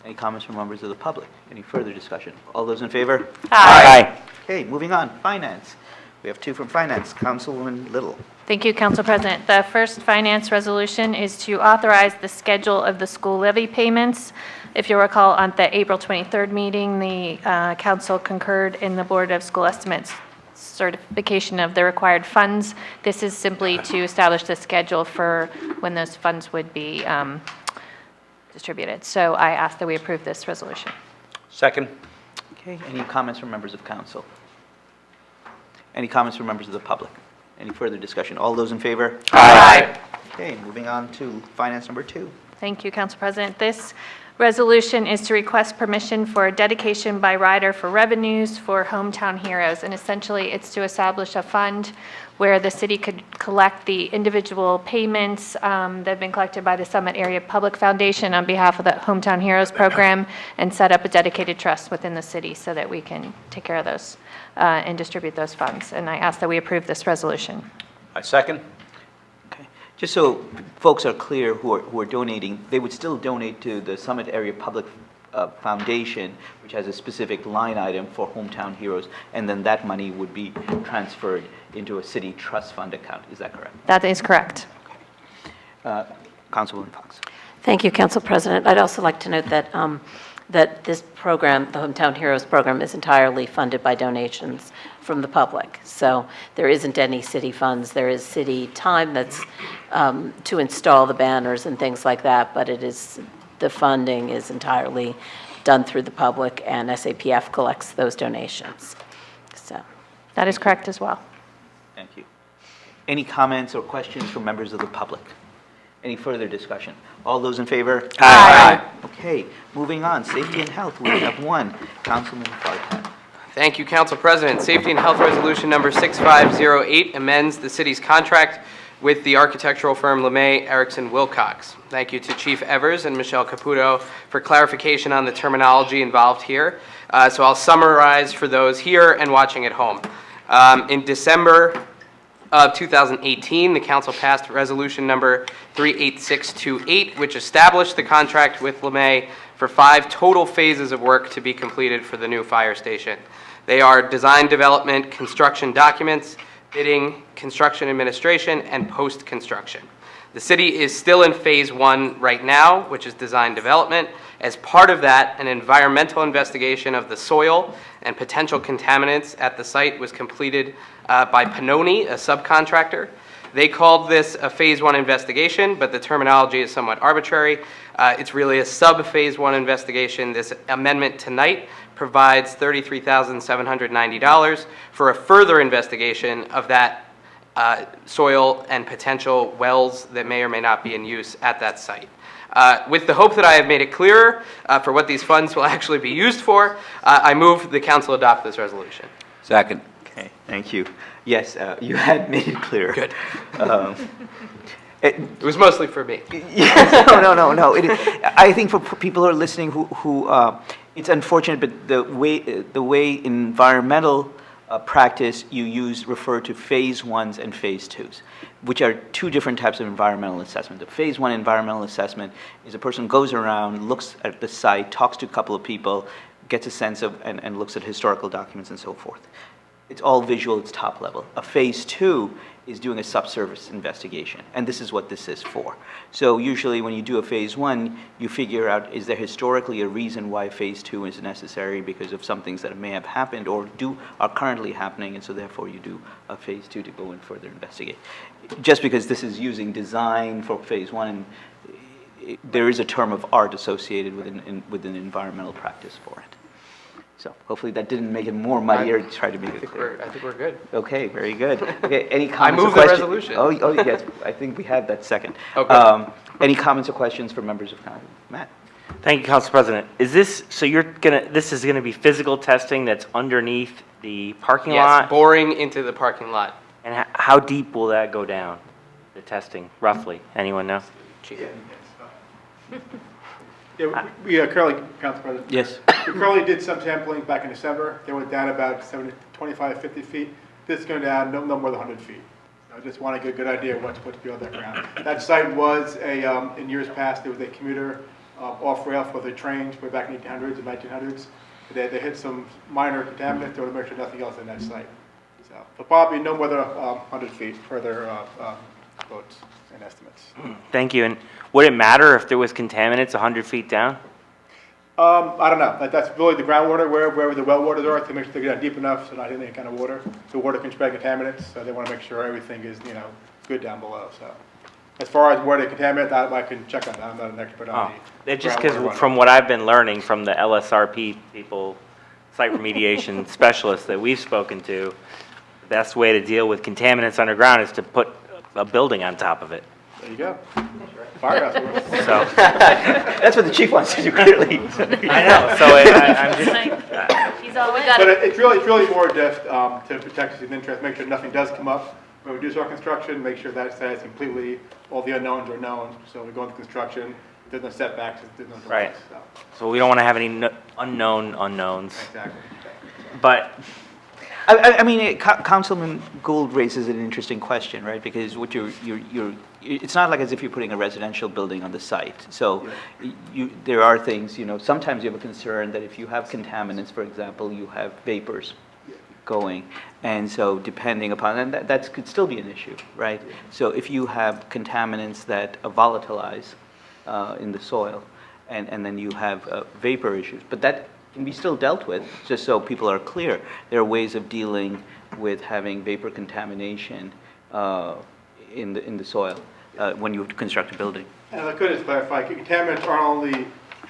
Any comments from members of the public? Any further discussion? All those in favor? Aye. Okay, moving on, finance. We have 2 from finance. Councilwoman Little. Thank you, Council President. The first finance resolution is to authorize the schedule of the school levy payments. If you recall, on the April 23rd meeting, the council concurred in the Board of School Estimates certification of the required funds. This is simply to establish the schedule for when those funds would be distributed. So I ask that we approve this resolution. Second. Okay, any comments from members of council? Any comments from members of the public? Any further discussion? All those in favor? Aye. Okay, moving on to finance number 2. Thank you, Council President. This resolution is to request permission for a dedication by rider for revenues for Hometown Heroes. And essentially, it's to establish a fund where the city could collect the individual payments that have been collected by the Summit Area Public Foundation on behalf of the Hometown Heroes program and set up a dedicated trust within the city so that we can take care of those and distribute those funds. And I ask that we approve this resolution. I second. Okay, just so folks are clear who are donating, they would still donate to the Summit Area Public Foundation, which has a specific line item for Hometown Heroes, and then that money would be transferred into a city trust fund account. Is that correct? That is correct. Councilwoman Fox. Thank you, Council President. I'd also like to note that that this program, the Hometown Heroes program, is entirely funded by donations from the public. So there isn't any city funds. There is city time that's to install the banners and things like that, but the funding is entirely done through the public, and SAPF collects those donations. So That is correct as well. Thank you. Any comments or questions from members of the public? Any further discussion? All those in favor? Aye. Okay, moving on, safety and health, we have 1. Councilman Farquhar. Thank you, Council President. Safety and Health Resolution Number 6508 amends the city's contract with the architectural firm LeMay Erickson Wilcox. Thank you to Chief Evers and Michelle Caputo for clarification on the terminology involved here. So I'll summarize for those here and watching at home. In December of 2018, the council passed resolution number 38628, which established the contract with LeMay for 5 total phases of work to be completed for the new fire station. They are design, development, construction documents, bidding, construction administration, and post-construction. The city is still in phase 1 right now, which is design development. As part of that, an environmental investigation of the soil and potential contaminants at the site was completed by Pannoni, a subcontractor. They called this a phase 1 investigation, but the terminology is somewhat arbitrary. It's really a sub-phase 1 investigation. This amendment tonight provides $33,790 for a further investigation of that soil and potential wells that may or may not be in use at that site. With the hope that I have made it clearer for what these funds will actually be used for, I move the council adopt this resolution. Second. Okay, thank you. Yes, you had made it clear. Good. It was mostly for me. Yes, no. I think for people who are listening who it's unfortunate, but the way environmental practice you refer to phase 1s and phase 2s, which are 2 different types of environmental assessment. The phase 1 environmental assessment is a person goes around, looks at the site, talks to a couple of people, gets a sense of, and looks at historical documents and so forth. It's all visual, it's top level. A phase 2 is doing a subsurface investigation, and this is what this is for. So usually when you do a phase 1, you figure out, is there historically a reason why phase 2 is necessary because of some things that may have happened or are currently happening, and so therefore you do a phase 2 to go and further investigate. Just because this is using design for phase 1, there is a term of art associated with an environmental practice for it. So hopefully that didn't make it more muddier to try to make it clear. I think we're good. Okay, very good. Okay, any comments or I move the questions? resolution. Oh, yes, I think we had that second. Okay. Any comments or questions from members of council? Matt? Thank you, Council President. Is this, so this is gonna be physical testing that's underneath the parking lot? Yes, boring into the parking lot. And how deep will that go down, the testing, roughly? Anyone know? Yeah, we currently, Council President. Yes. We currently did some sampling back in December. They went down about 25, 50 feet. This is going down no more than 100 feet. I just want to get a good idea of what's beyond that ground. That site was in years past, there was a commuter off-rail for the trains way back in the 1800s and 1900s. They hit some minor contaminants. They want to make sure nothing else in that site. So, but probably no more than 100 feet for their votes and estimates. Thank you. And would it matter if there was contaminants 100 feet down? I don't know. That's really the groundwater, wherever the well waters are, to make sure they get down deep enough so not hitting any kind of water. The water can spread contaminants, so they want to make sure everything is, good down below. So, as far as where they contaminate, I can check on that. I'm not an expert on the It's just groundwater because running. from what I've been learning from the LSRP people, site remediation specialists that we've spoken to, the best way to deal with contaminants underground is to put a building on top of it. There you go. Firehouse works. So That's what the chief wants to do, clearly. I know. So I'm just. He's all in. But it's really more just to protect the interest, make sure nothing does come up when we do our construction, make sure that it's completely, all the unknowns are known. So we go into construction, there's no setbacks, there's no delays. Right. So, So we don't want to have any unknown unknowns. exactly. But I mean, Councilman Gould raises an interesting question, right? Because what it's not like as if you're putting a residential building on the site. So there are things, sometimes you have a concern that if you have contaminants, for example, you have vapors going. And so depending upon, and that could still be an issue, right? So if you have contaminants that volatilize in the soil, and then you have vapor issues, but that can be still dealt with, just so people are clear. There are ways of dealing with having vapor contamination in the soil when you construct a building. And if I could just clarify, contaminants aren't only,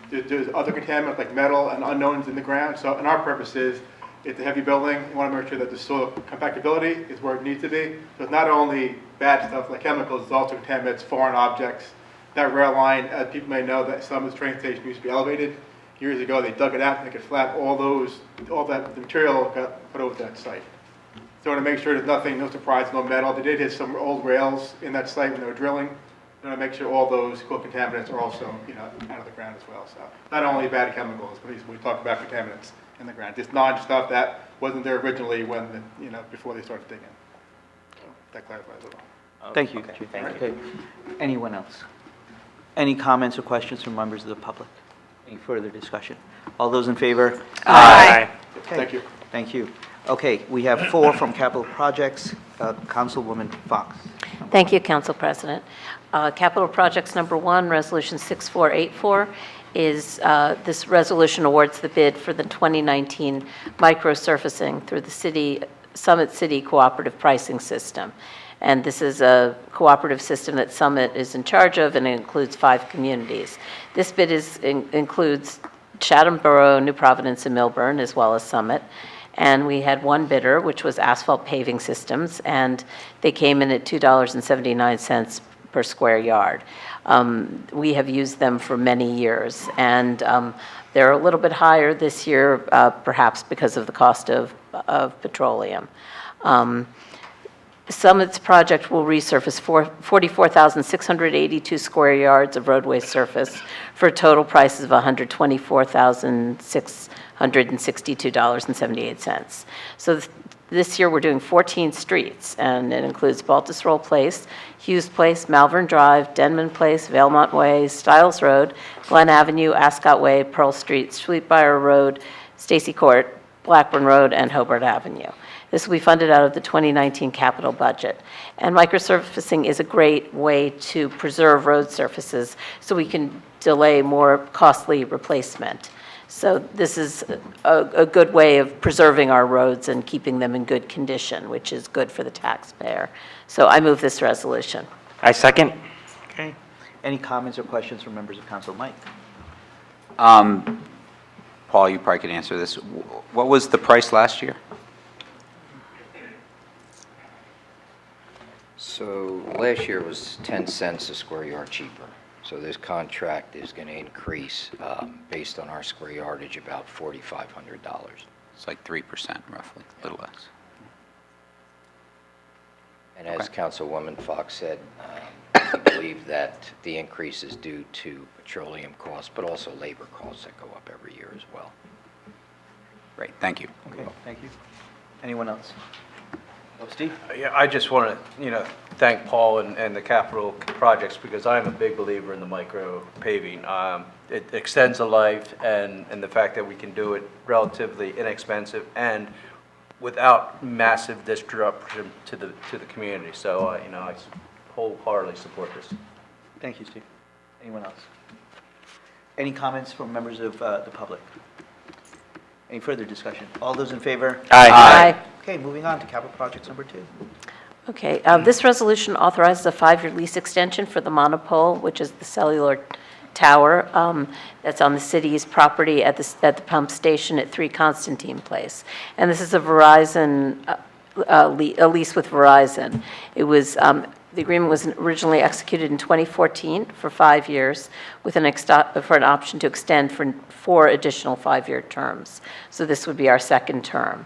there's other contaminants like metal and unknowns in the ground. So, and our purpose is, it's a heavy building, you want to make sure that the soil compactability is where it needs to be. So it's not only bad stuff like chemicals, it's also contaminates foreign objects. That rail line, as people may know, that some of the train station used to be elevated. Years ago, they dug it out, make it flat. All that material got put over that site. So I want to make sure there's nothing, no surprise, no metal. They did hit some old rails in that site when they were drilling. I want to make sure all those cool contaminants are also, out of the ground as well. So not only bad chemicals, but we talk about contaminants in the ground. Just non-stuff that wasn't there originally when, before they started digging. So that clarifies it all. Thank you, Chief. Thank you. Anyone else? Any comments or questions from members of the public? Any further discussion? All those in favor? Aye. Okay. Thank you. Thank you. Okay, we have 4 from Capital Projects. Councilwoman Fox. Thank you, Council President. Capital Projects Number 1, Resolution 6484, is this resolution awards the bid for the 2019 microsurfacing through the Summit City Cooperative Pricing System. And this is a cooperative system that Summit is in charge of, and it includes 5 communities. This bid includes Chatham Borough, New Providence, and Millburn, as well as Summit. And we had one bidder, which was Asphalt Paving Systems, and they came in at $2.79 per square yard. We have used them for many years, and they're a little bit higher this year, perhaps because of the cost of petroleum. Summit's project will resurface 44,682 square yards of roadway surface for a total price of $124,662.78. So this year we're doing 14 streets, and it includes Baltus Roll Place, Hughes Place, Malvern Drive, Denman Place, Valemont Way, Stiles Road, Glen Avenue, Ascot Way, Pearl Street, Sweetbriar Road, Stacy Court, Blackburn Road, and Hobart Avenue. This will be funded out of the 2019 capital budget. And microsurfacing is a great way to preserve road surfaces so we can delay more costly replacement. So this is a good way of preserving our roads and keeping them in good condition, which is good for the taxpayer. So I move this resolution. I second. Okay. Any comments or questions from members of council? Mike? Paul, you probably could answer this. What was the price last year? So last year was 10 cents a square yard cheaper. So this contract is going to increase, based on our square yardage, about $4,500. It's like 3% roughly, a little less. And as Councilwoman Fox said, we believe that the increase is due to petroleum costs, but also labor costs that go up every year as well. Great, thank you. Okay, thank you. Anyone else? Oh, Steve? Yeah, I just want to, thank Paul and the capital projects, because I'm a big believer in the micro paving. It extends the life, and the fact that we can do it relatively inexpensive and without massive disruption to the community. So, I wholeheartedly support this. Thank you, Steve. Anyone else? Any comments from members of the public? Any further discussion? All those in favor? Aye. Okay, moving on to capital projects number 2. Okay, this resolution authorizes a 5-year lease extension for the monopole, which is the cellular tower that's on the city's property at the pump station at 3 Constantine Place. And this is a Verizon, a lease with Verizon. It was, the agreement was originally executed in 2014 for 5 years with for an option to extend for 4 additional 5-year terms. So this would be our second term.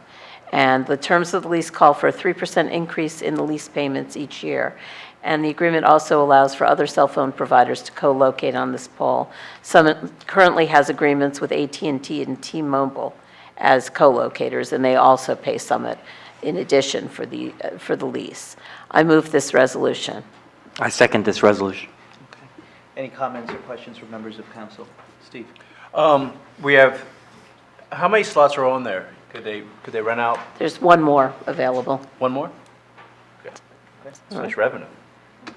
And the terms of the lease call for a 3% increase in the lease payments each year. And the agreement also allows for other cell phone providers to co-locate on this pole. Summit currently has agreements with AT&T and T-Mobile as co-locators, and they also pay Summit in addition for the lease. I move this resolution. I second this resolution. Okay. Any comments or questions from members of council? Steve? We have, how many slots are on there? Could they rent out There's one more available. one more? Okay. That's nice revenue.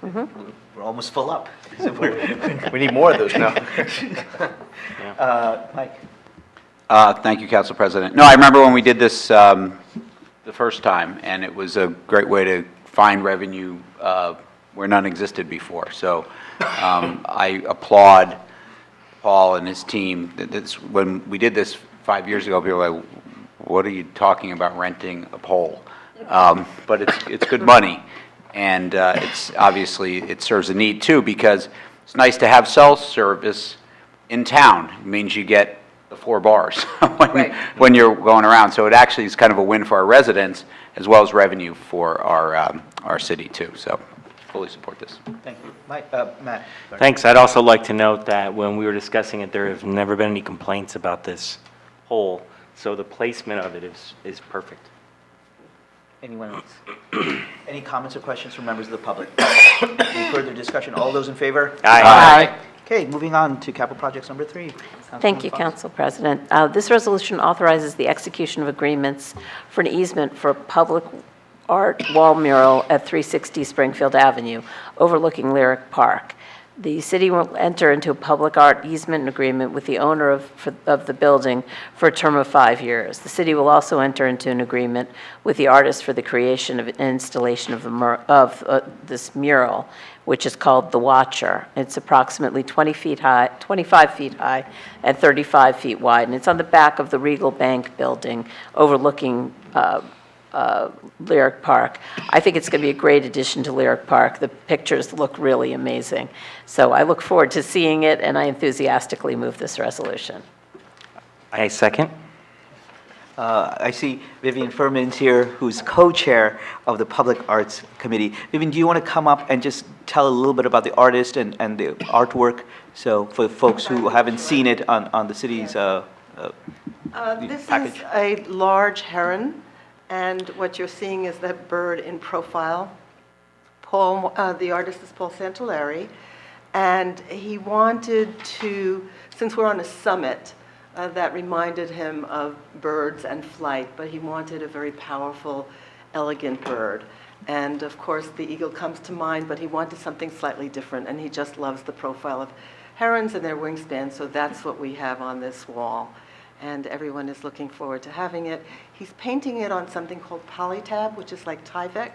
We're almost full up. We need more of those now. Mike? Thank you, Council President. No, I remember when we did this the first time, and it was a great way to find revenue where none existed before. So I applaud Paul and his team. When we did this 5 years ago, people were like, what are you talking about renting a pole? But it's good money, and it's obviously, it serves a need too, because it's nice to have cell service in town. It means you get the 4 bars when you're going around. So it actually is kind of a win for our residents as well as revenue for our city too. So fully support this. Thank you. Mike, Matt? Sorry. Thanks. I'd also like to note that when we were discussing it, there have never been any complaints about this pole. So the placement of it is perfect. Anyone else? Any comments or questions from members of the public? Any further discussion? All those in favor? Aye. Okay, moving on to capital projects number 3. Thank you, Council President. This resolution authorizes the execution of agreements for an easement for a public art wall mural at 360 Springfield Avenue, overlooking Lyric Park. The city will enter into a public art easement agreement with the owner of the building for a term of 5 years. The city will also enter into an agreement with the artist for the creation of an installation of this mural, which is called The Watcher. It's approximately 25 feet high and 35 feet wide, and it's on the back of the Regal Bank building overlooking Lyric Park. I think it's going to be a great addition to Lyric Park. The pictures look really amazing. So I look forward to seeing it, and I enthusiastically move this resolution. I second. I see Vivian Furman's here, who's co-chair of the Public Arts Committee. Vivian, do you want to come up and just tell a little bit about the artist and the artwork? So for folks who haven't seen it on the city's This package. is a large heron, and what you're seeing is that bird in profile. Paul, the artist is Paul Santalari, and he wanted to, since we're on a summit, that reminded him of birds and flight, but he wanted a very powerful, elegant bird. And of course, the eagle comes to mind, but he wanted something slightly different, and he just loves the profile of herons and their wingspan, so that's what we have on this wall. And everyone is looking forward to having it. He's painting it on something called Polytab, which is like Tyvek,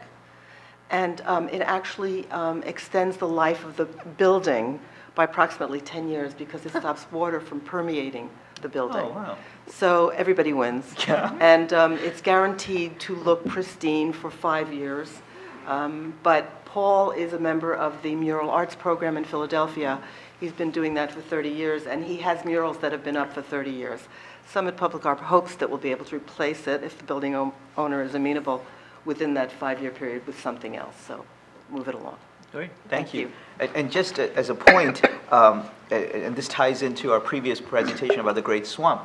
and it actually extends the life of the building by approximately 10 years because it stops water from permeating the building. Oh, wow. So everybody wins. Yeah. And it's guaranteed to look pristine for 5 years. But Paul is a member of the Mural Arts Program in Philadelphia. He's been doing that for 30 years, and he has murals that have been up for 30 years. Summit Public Art hopes that we'll be able to replace it if the building owner is amenable within that 5-year period with something else, so move it along. Great, thank you. And just as a point, and this ties into our previous presentation about the Great Swamp,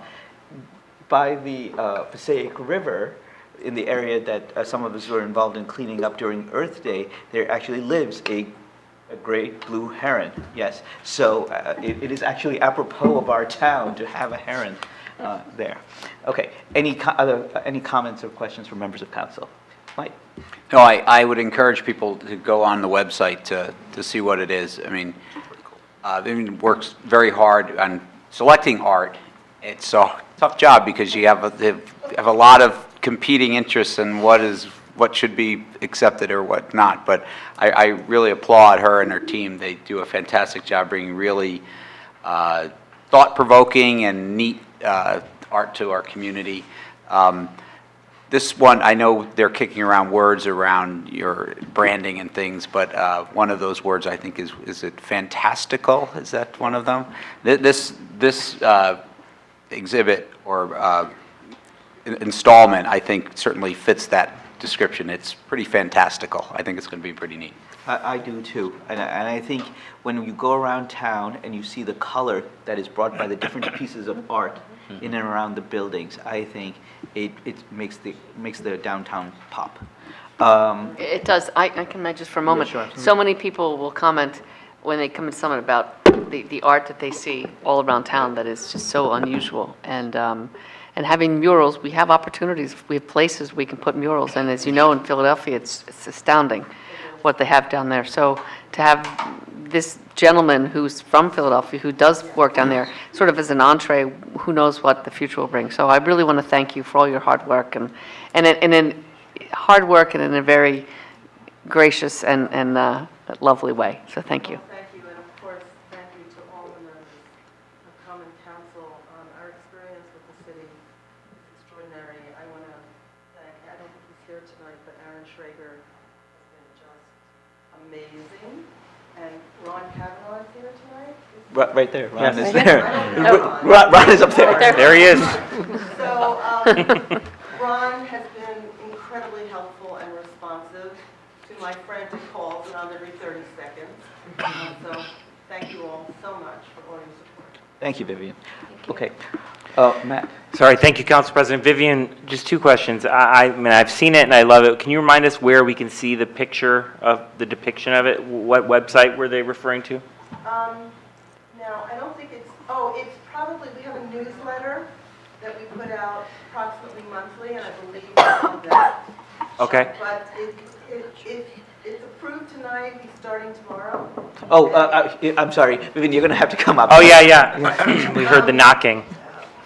by the Passaic River, in the area that some of us were involved in cleaning up during Earth Day, there actually lives a great blue heron, yes. So it is actually apropos of our town to have a heron there. Okay, any comments or questions from members of council? Mike? No, I would encourage people to go on the website to see what it is. I mean, Vivian works very hard on selecting art. It's a tough job because you have a lot of competing interests in what should be accepted or what not. But I really applaud her and her team. They do a fantastic job bringing really thought-provoking and neat art to our community. This one, I know they're kicking around words around your branding and things, but one of those words I think is it fantastical? Is that one of them? This exhibit or installment, I think, certainly fits that description. It's pretty fantastical. I think it's going to be pretty neat. I do too, and I think when you go around town and you see the color that is brought by the different pieces of art in and around the buildings, I think it makes the downtown pop. It does. I can imagine just for a moment. Yeah, sure, So many people will comment when they come and summit about the art that they see all around town that is just so unusual. And having murals, we have opportunities. We have places we can put murals. And as you know, in Philadelphia, it's astounding what they have down there. So to have this gentleman who's from Philadelphia, who does work down there, sort of as an entree, who knows what the future will bring. So I really want to thank you for all your hard work and in hard work and in a very gracious and lovely way. So thank you. Thank you, and of course, thank you to all the members of Common Council. Our experience with the city is extraordinary. I want to thank, I don't think he's here tonight, but Aaron Schrager has been just amazing. And Ron Kavanaugh is here tonight. Right there, Ron Yes. is there. I don't know Ron is up there. Right there. There he is. So Ron has been incredibly helpful and responsive to my frantic calls around every 30 seconds. So thank you all so much for all your support. Thank you, Vivian. Okay, Matt. Sorry, thank you, Council President. Vivian, just two questions. I mean, I've seen it and I love it. Can you remind us where we can see the picture of the depiction of it? What website were they referring to? Now, I don't think it's probably, we have a newsletter that we put out approximately monthly, and I believe it's on that. Okay. But it's approved tonight, he's starting tomorrow. Oh, I'm sorry, Vivian, you're going to have to come up. Oh, yeah. We heard the knocking.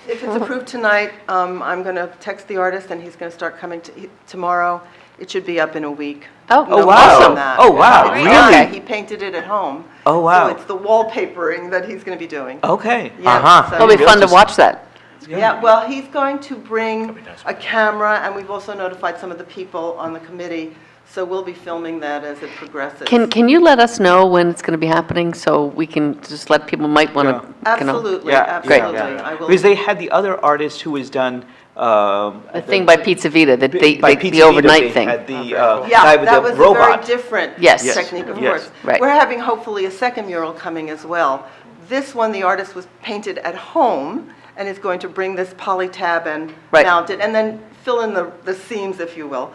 If it's approved tonight, I'm going to text the artist, and he's going to start coming tomorrow. It should be up in a week. Oh, Oh, wow. Awesome. That. Oh, wow, It's really? done. He painted it at home. Oh, wow. So it's the wallpapering that he's going to be doing. Okay. Yeah, so- It'll be fun to watch that. Yeah, well, he's going to bring a camera, and we've also notified some of the people on the committee, so we'll be filming that as it progresses. Can you let us know when it's going to be happening so we can just let people might want to, Absolutely, Yeah, absolutely. yeah. I will. Because they had the other artist who was done. The thing by Pizza Vita, by the Pizza Vita, overnight they thing. had the Yeah, guy with that the was robot. a very different Yes. technique, of Yes. course. Right. We're having hopefully a second mural coming as well. This one, the artist was painted at home and is going to bring this polytab and Right. mount it, and then fill in the seams, if you will.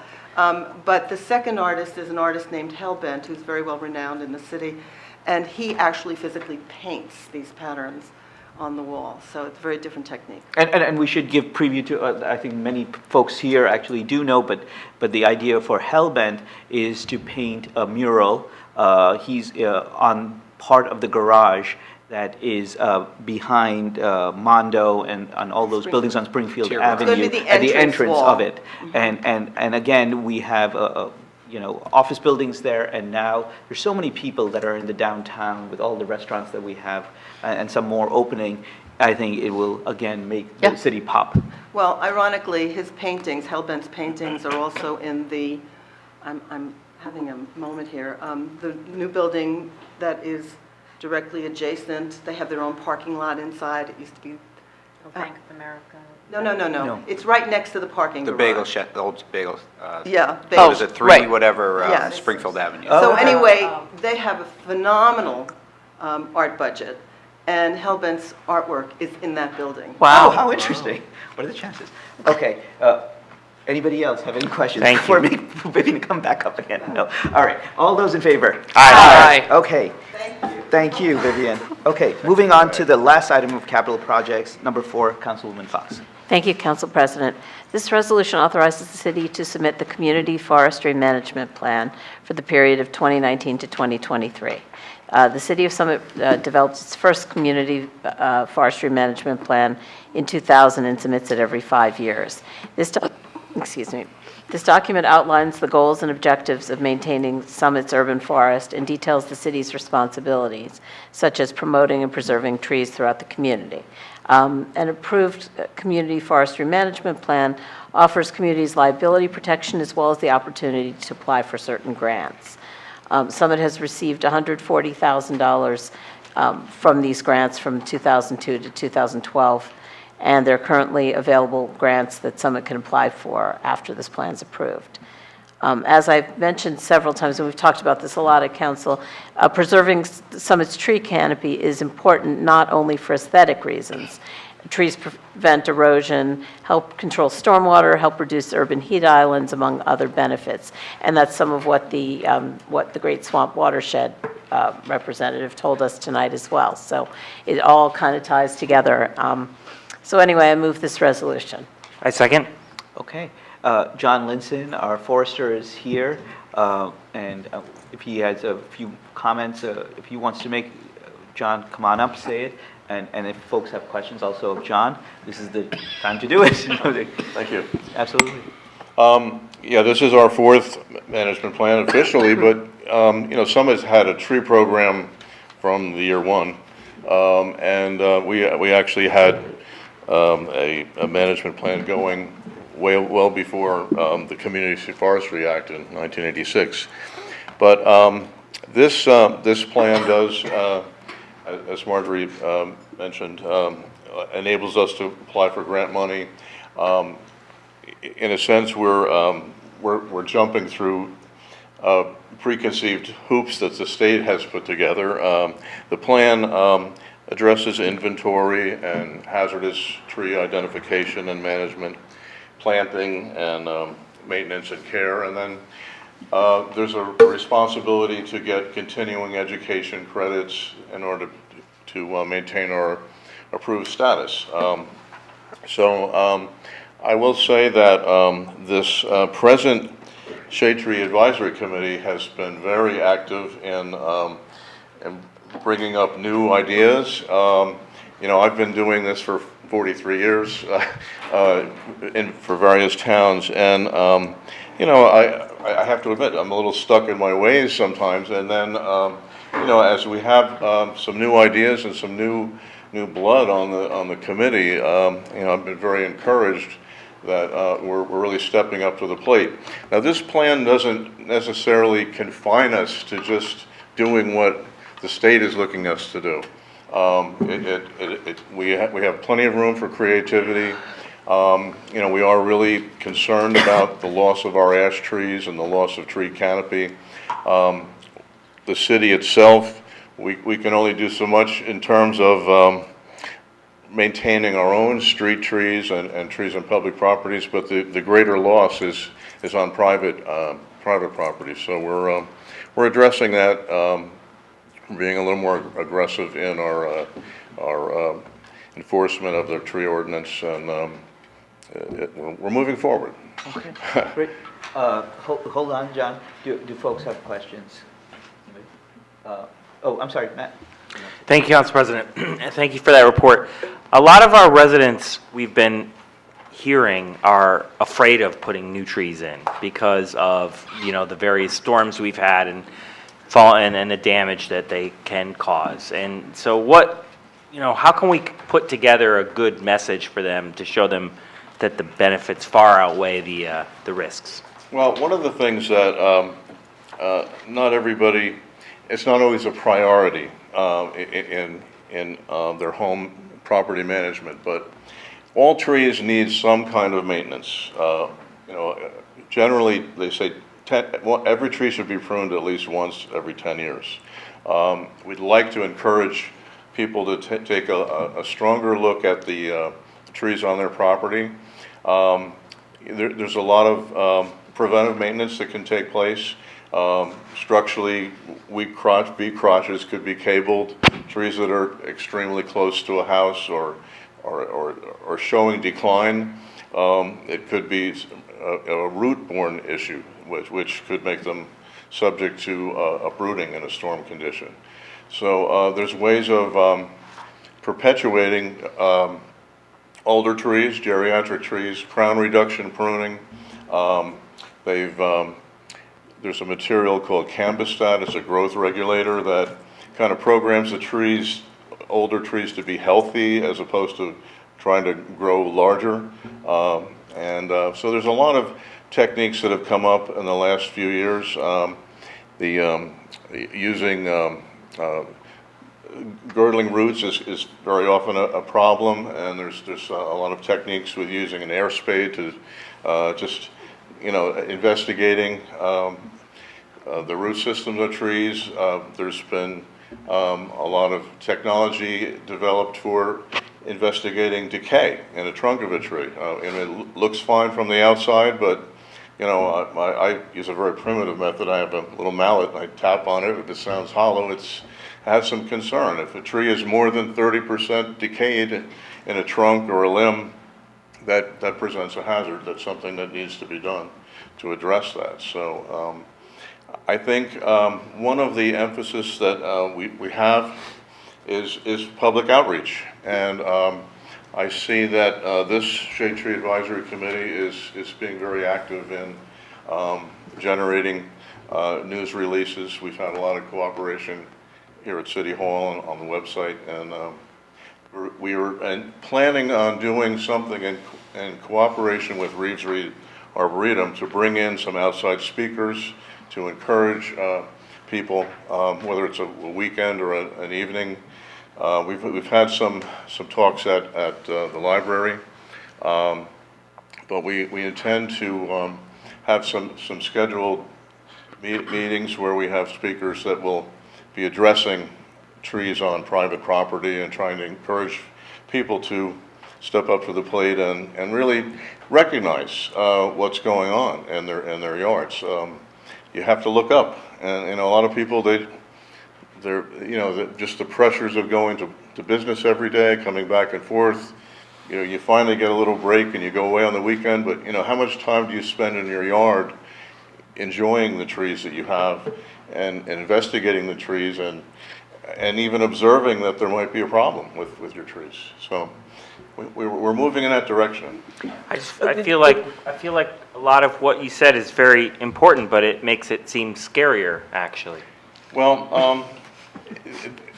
But the second artist is an artist named Hellbent, who's very well renowned in the city, and he actually physically paints these patterns on the wall. So it's a very different technique. And we should give preview to, I think many folks here actually do know, but the idea for Hellbent is to paint a mural. He's on part of the garage that is behind Mondo and on all those buildings on Springfield It's Avenue. gonna be the at the entrance entrance wall. of it. And again, we have office buildings there, and now there's so many people that are in the downtown with all the restaurants that we have, and some more opening. I think it will again make the city pop. Well, ironically, his paintings, Hellbent's paintings, are also in the, I'm having a moment here, the new building that is directly adjacent. They have their own parking lot inside. It used to be Bank of America. No. It's right next to the parking The garage. bagel shed, the old bagel. Yeah, What bagel. is it, right. whatever, Yes. Springfield Avenue. So anyway, they have a phenomenal art budget, and Hellbent's artwork is in that building. Wow, how interesting. What are the chances? Okay, anybody else have any questions? Thank Before you. Vivian come back up again? No. All right, all those in favor? Aye. Okay. Thank you, Vivian. Okay, moving on to the last item of capital projects, number 4, Councilwoman Fox. Thank you, Council President. This resolution authorizes the city to submit the Community Forestry Management Plan for the period of 2019 to 2023. The City of Summit developed its first Community Forestry Management Plan in 2000 and submits it every 5 years. This document outlines the goals and objectives of maintaining Summit's urban forest and details the city's responsibilities, such as promoting and preserving trees throughout the community. An approved community forestry management plan offers communities liability protection as well as the opportunity to apply for certain grants. Summit has received $140,000 from these grants from 2002 to 2012, and there are currently available grants that Summit can apply for after this plan is approved. As I've mentioned several times, and we've talked about this a lot at Council, preserving Summit's tree canopy is important not only for aesthetic reasons. Trees prevent erosion, help control stormwater, help reduce urban heat islands, among other benefits. And that's some of what the Great Swamp Watershed representative told us tonight as well. So it all kind of ties together. So anyway, I move this resolution. I second. Okay. John Linson, our forester, is here, and if he has a few comments, if he wants to make, John, come on up, say it, and if folks have questions also of John, this is the time to do it. Thank you. Absolutely. Yeah, this is our 4th management plan officially, but, Summit's had a tree program from the year 1, and we actually had a management plan going well before the Community Forestry Act in 1986. But this plan does, as Marjorie mentioned, enables us to apply for grant money. In a sense, we're jumping through preconceived hoops that the state has put together. The plan addresses inventory and hazardous tree identification and management, planting and maintenance and care, and then there's a responsibility to get continuing education credits in order to maintain our approved status. I will say that this present Shade Tree Advisory Committee has been very active in bringing up new ideas. I've been doing this for 43 years for various towns, and I have to admit I'm a little stuck in my ways sometimes. And then as we have some new ideas and some new blood on the committee, I've been very encouraged that we're really stepping up to the plate. Now, this plan doesn't necessarily confine us to just doing what the state is looking us to do. We have plenty of room for creativity. We are really concerned about the loss of our ash trees and the loss of tree canopy. The city itself, we can only do so much in terms of maintaining our own street trees and trees on public properties, but the greater loss is on private property. So we're addressing that, being a little more aggressive in our enforcement of the tree ordinance, and we're moving forward. Okay, great. Hold on, John. Do folks have questions? I'm sorry, Matt. Thank you, Council President, and thank you for that report. A lot of our residents we've been hearing are afraid of putting new trees in because of, the various storms we've had and the damage that they can cause. And so how can we put together a good message for them to show them that the benefits far outweigh the risks? Well, one of the things that not everybody, it's not always a priority in their home property management, but all trees need some kind of maintenance. Generally, they say every tree should be pruned at least once every 10 years. We'd like to encourage people to take a stronger look at the trees on their property. There's a lot of preventive maintenance that can take place. Structurally, weak crotches could be cabled. Trees that are extremely close to a house or showing decline, it could be a root-borne issue, which could make them subject to uprooting in a storm condition. So there's ways of perpetuating older trees, geriatric trees, crown reduction pruning. There's a material called Cambistat. It's a growth regulator that kind of programs the trees, older trees, to be healthy as opposed to trying to grow larger. So there's a lot of techniques that have come up in the last few years. Using girdling roots is very often a problem, and there's a lot of techniques with using an air spade to investigating the root systems of trees. There's been a lot of technology developed for investigating decay in the trunk of a tree. And it looks fine from the outside, but I use a very primitive method. I have a little mallet, and I tap on it. If it sounds hollow, it has some concern. If a tree is more than 30% decayed in a trunk or a limb, that presents a hazard. That's something that needs to be done to address that. So I think one of the emphasis that we have is public outreach. And I see that this Shade Tree Advisory Committee is being very active in generating news releases. We've had a lot of cooperation here at City Hall and on the website, and we are planning on doing something in cooperation with Reeves Reed Arboretum to bring in some outside speakers to encourage people, whether it's a weekend or an evening. We've had some talks at the library, but we intend to have some scheduled meetings where we have speakers that will be addressing trees on private property and trying to encourage people to step up to the plate and really recognize what's going on in their yards. You have to look up, and a lot of people, just the pressures of going to business every day, coming back and forth. You finally get a little break and you go away on the weekend, but how much time do you spend in your yard enjoying the trees that you have and investigating the trees and even observing that there might be a problem with your trees? So we're moving in that direction. I feel like a lot of what you said is very important, but it makes it seem scarier, actually. Well,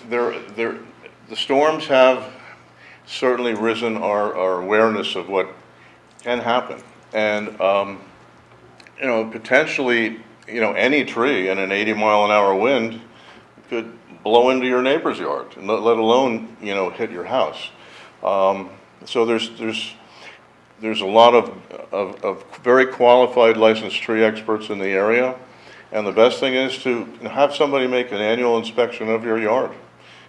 the storms have certainly risen our awareness of what can happen, and potentially, any tree in an 80-mile-an-hour wind could blow into your neighbor's yard, and let alone hit your house. So there's a lot of very qualified licensed tree experts in the area. And the best thing is to have somebody make an annual inspection of your yard.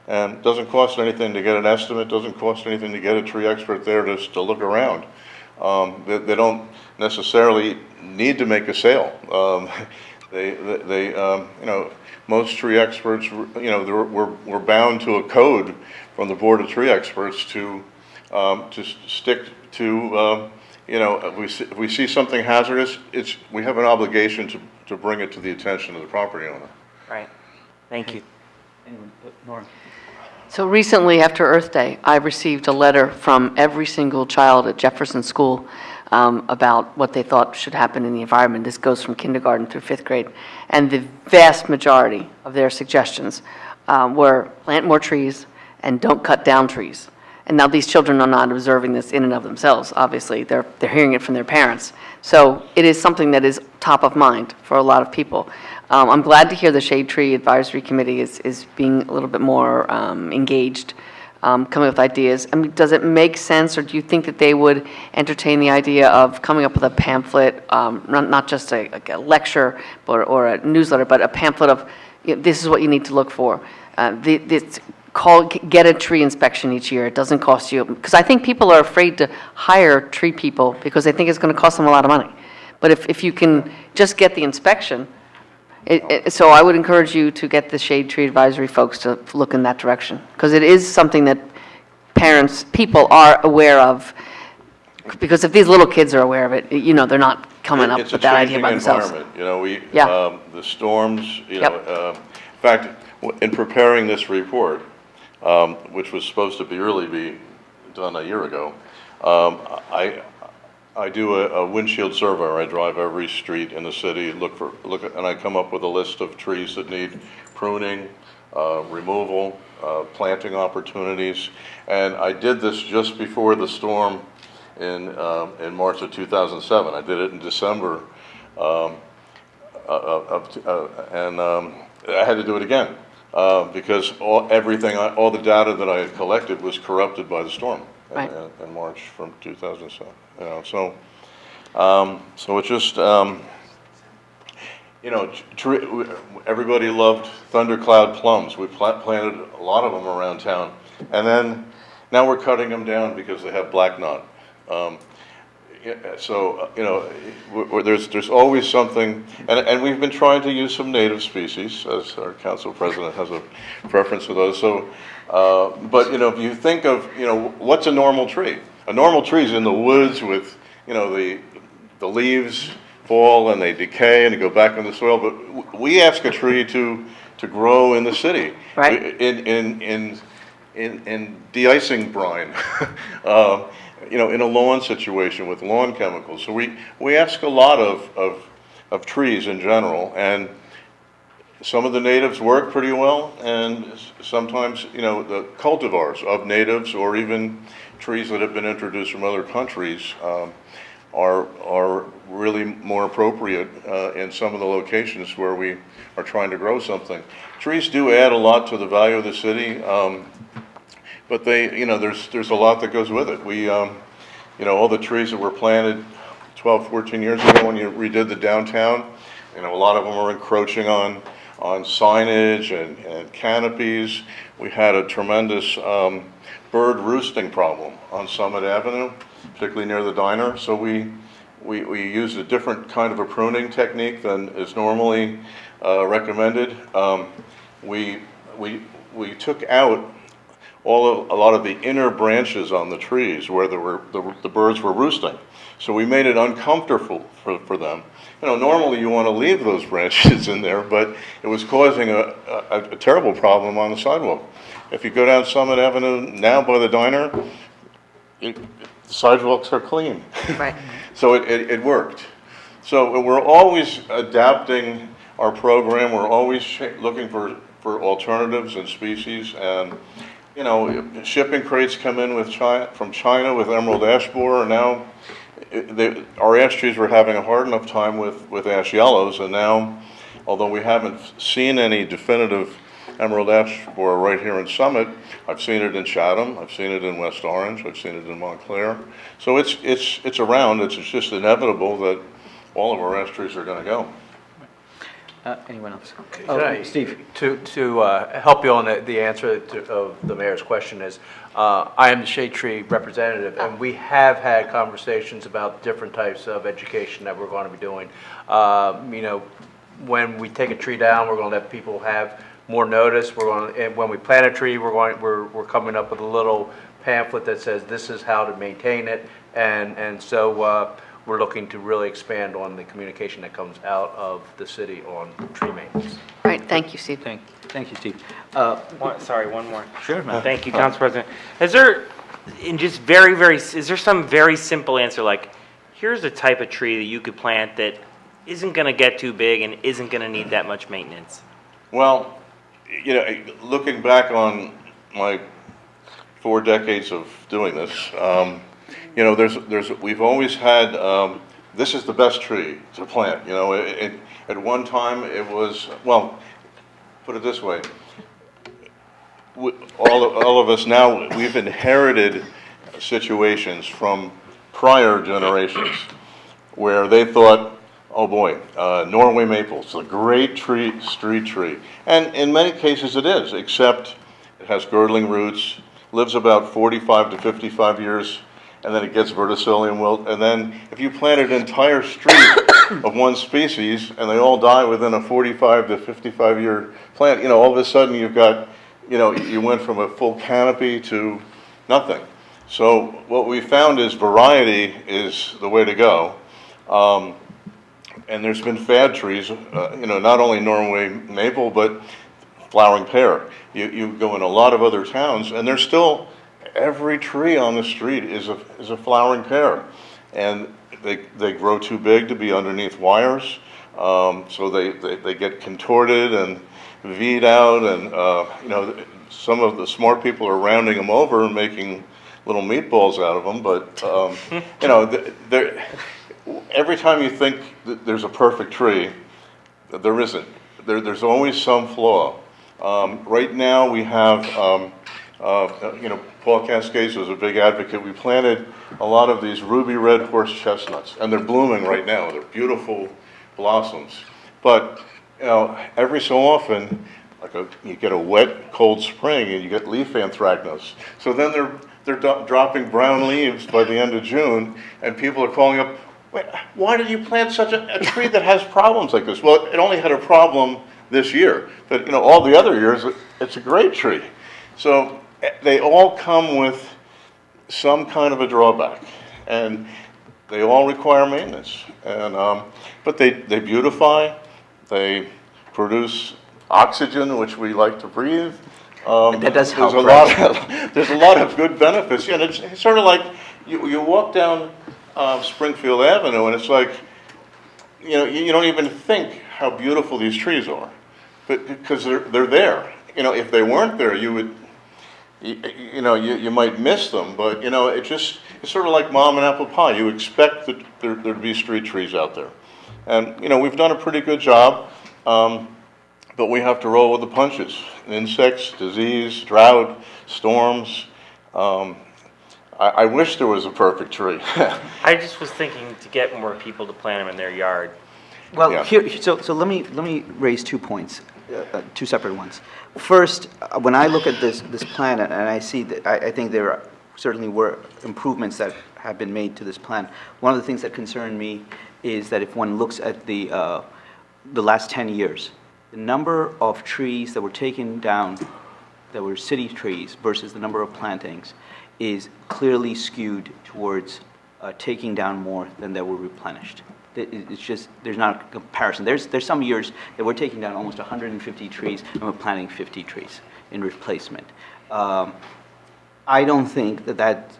And it doesn't cost anything to get an estimate, doesn't cost anything to get a tree expert there just to look around. They don't necessarily need to make a sale. Most tree experts, we're bound to a code from the Board of Tree Experts to stick to, if we see something hazardous, we have an obligation to bring it to the attention of the property owner. Right. Thank you. Norm. So recently, after Earth Day, I received a letter from every single child at Jefferson School about what they thought should happen in the environment. This goes from kindergarten through 5th grade. And the vast majority of their suggestions were plant more trees and don't cut down trees. And now these children are not observing this in and of themselves, obviously. They're hearing it from their parents. So it is something that is top of mind for a lot of people. I'm glad to hear the Shade Tree Advisory Committee is being a little bit more engaged coming up with ideas. I mean, does it make sense, or do you think that they would entertain the idea of coming up with a pamphlet, not just like a lecture or a newsletter, but a pamphlet of, this is what you need to look for? Get a tree inspection each year. It doesn't cost you, because I think people are afraid to hire tree people because they think it's going to cost them a lot of money. But if you can just get the inspection, so I would encourage you to get the Shade Tree Advisory folks to look in that direction, because it is something that people are aware of, because if these little kids are aware of it, they're not coming up with that idea by themselves. It's a changing environment, the storms, in fact, in preparing this report, which was supposed to really be done a year ago, I do a windshield survey. I drive every street in the city, and I come up with a list of trees that need pruning, removal, planting opportunities. And I did this just before the storm in March of 2007. I did it in December, and I had to do it again because all the data that I had collected was corrupted by the storm in March from 2007. So it's just, everybody loved thundercloud plums. We planted a lot of them around town. And then, now we're cutting them down because they have black knot. There's always something, and we've been trying to use some native species, as our council president has a preference for those. So, but if you think of, what's a normal tree? A normal tree is in the woods with, the leaves fall and they decay and they go back in the soil. But we ask a tree to grow in the city, in de-icing brine, in a lawn situation with lawn chemicals. So we ask a lot of trees in general, and some of the natives work pretty well, and sometimes, the cultivars of natives or even trees that have been introduced from other countries are really more appropriate in some of the locations where we are trying to grow something. Trees do add a lot to the value of the city, but there's a lot that goes with it. We, all the trees that were planted 12, 14 years ago when you redid the downtown, a lot of them are encroaching on signage and canopies. We had a tremendous bird roosting problem on Summit Avenue, particularly near the diner. So we used a different kind of a pruning technique than is normally recommended. We took out a lot of the inner branches on the trees where the birds were roosting. So we made it uncomfortable for them. Normally you want to leave those branches in there, but it was causing a terrible problem on the sidewalk. If you go down Summit Avenue now by the diner, the sidewalks are clean. Right. So it worked. So we're always adapting our program. We're always looking for alternatives and species. And shipping crates come in from China with emerald ash borer, and now our ash trees were having a hard enough time with ash yellows, and now, although we haven't seen any definitive emerald ash borer right here in Summit, I've seen it in Chatham, I've seen it in West Orange, I've seen it in Montclair. So it's around. It's just inevitable that all of our ash trees are going to go. Anyone else? Steve. To help you on the answer of the mayor's question is, I am the shade tree representative, and we have had conversations about different types of education that we're going to be doing. When we take a tree down, we're going to let people have more notice. And when we plant a tree, we're coming up with a little pamphlet that says this is how to maintain it, and so we're looking to really expand on the communication that comes out of the city on tree maintenance. All right, thank you, Steve. Thank you, Steve. One more. Sure, man. Thank you, Council President. Is there some very simple answer, like, here's a type of tree that you could plant that isn't going to get too big and isn't going to need that much maintenance? Well, looking back on my 4 decades of doing this, we've always had, this is the best tree to plant. At one time it was, well, put it this way, all of us now, we've inherited situations from prior generations where they thought, oh boy, Norway maple is a great tree, street tree. And in many cases it is, except it has girdling roots, lives about 45 to 55 years, and then it gets verticillium wilt. And then if you plant an entire street of one species and they all die within a 45 to 55 year plant, all of a sudden you've got, you went from a full canopy to nothing. So what we found is variety is the way to go. And there's been fad trees, not only Norway maple, but flowering pear. You go in a lot of other towns, and there's still, every tree on the street is a flowering pear. And they grow too big to be underneath wires, so they get contorted and V'd out, and some of the smart people are rounding them over and making little meatballs out of them, but every time you think that there's a perfect tree, there isn't. There's always some flaw. Right now we have, Paul Cascades was a big advocate. We planted a lot of these ruby red horse chestnuts, and they're blooming right now. They're beautiful blossoms. But every so often, you get a wet, cold spring, and you get leaf anthracnose. So then they're dropping brown leaves by the end of June, and people are calling up, wait, why did you plant such a tree that has problems like this? Well, it only had a problem this year, but all the other years, it's a great tree. So they all come with some kind of a drawback, and they all require maintenance. And but they beautify, they produce oxygen, which we like to breathe. That does help, There's a lot of good benefits, and it's sort of like you walk down Springfield Avenue, and it's like you don't even think how beautiful these trees are, but because they're there. If they weren't there, you would. You might miss them, but it's sort of like mom and apple pie. You expect that there'd be street trees out there, and we've done a pretty good job, but we have to roll with the punches: insects, disease, drought, storms. I wish there was a perfect tree. I just was thinking to get more people to plant them in their yard. Well, Yeah. so let me raise 2 points, two separate ones. First, when I look at this plan, and I see that I think there certainly were improvements that have been made to this plan. One of the things that concern me is that if one looks at the last 10 years, the number of trees that were taken down, that were city trees, versus the number of plantings, is clearly skewed towards taking down more than that were replenished. It's just, there's not a comparison. There's some years that we're taking down almost 150 trees and we're planting 50 trees in replacement. I don't think that,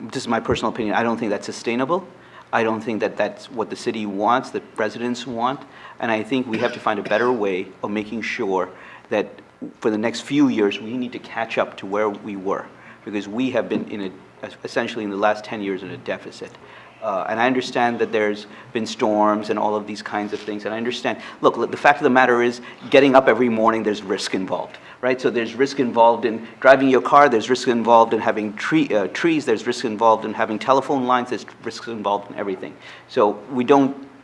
this is my personal opinion, I don't think that's sustainable. I don't think that that's what the city wants, the residents want, and I think we have to find a better way of making sure that for the next few years, we need to catch up to where we were, because we have been essentially in the last 10 years in a deficit. And I understand that there's been storms and all of these kinds of things, and I understand, look, the fact of the matter is, getting up every morning, there's risk involved, right? So there's risk involved in driving your car, there's risk involved in having trees, there's risk involved in having telephone lines, there's risk involved in everything. So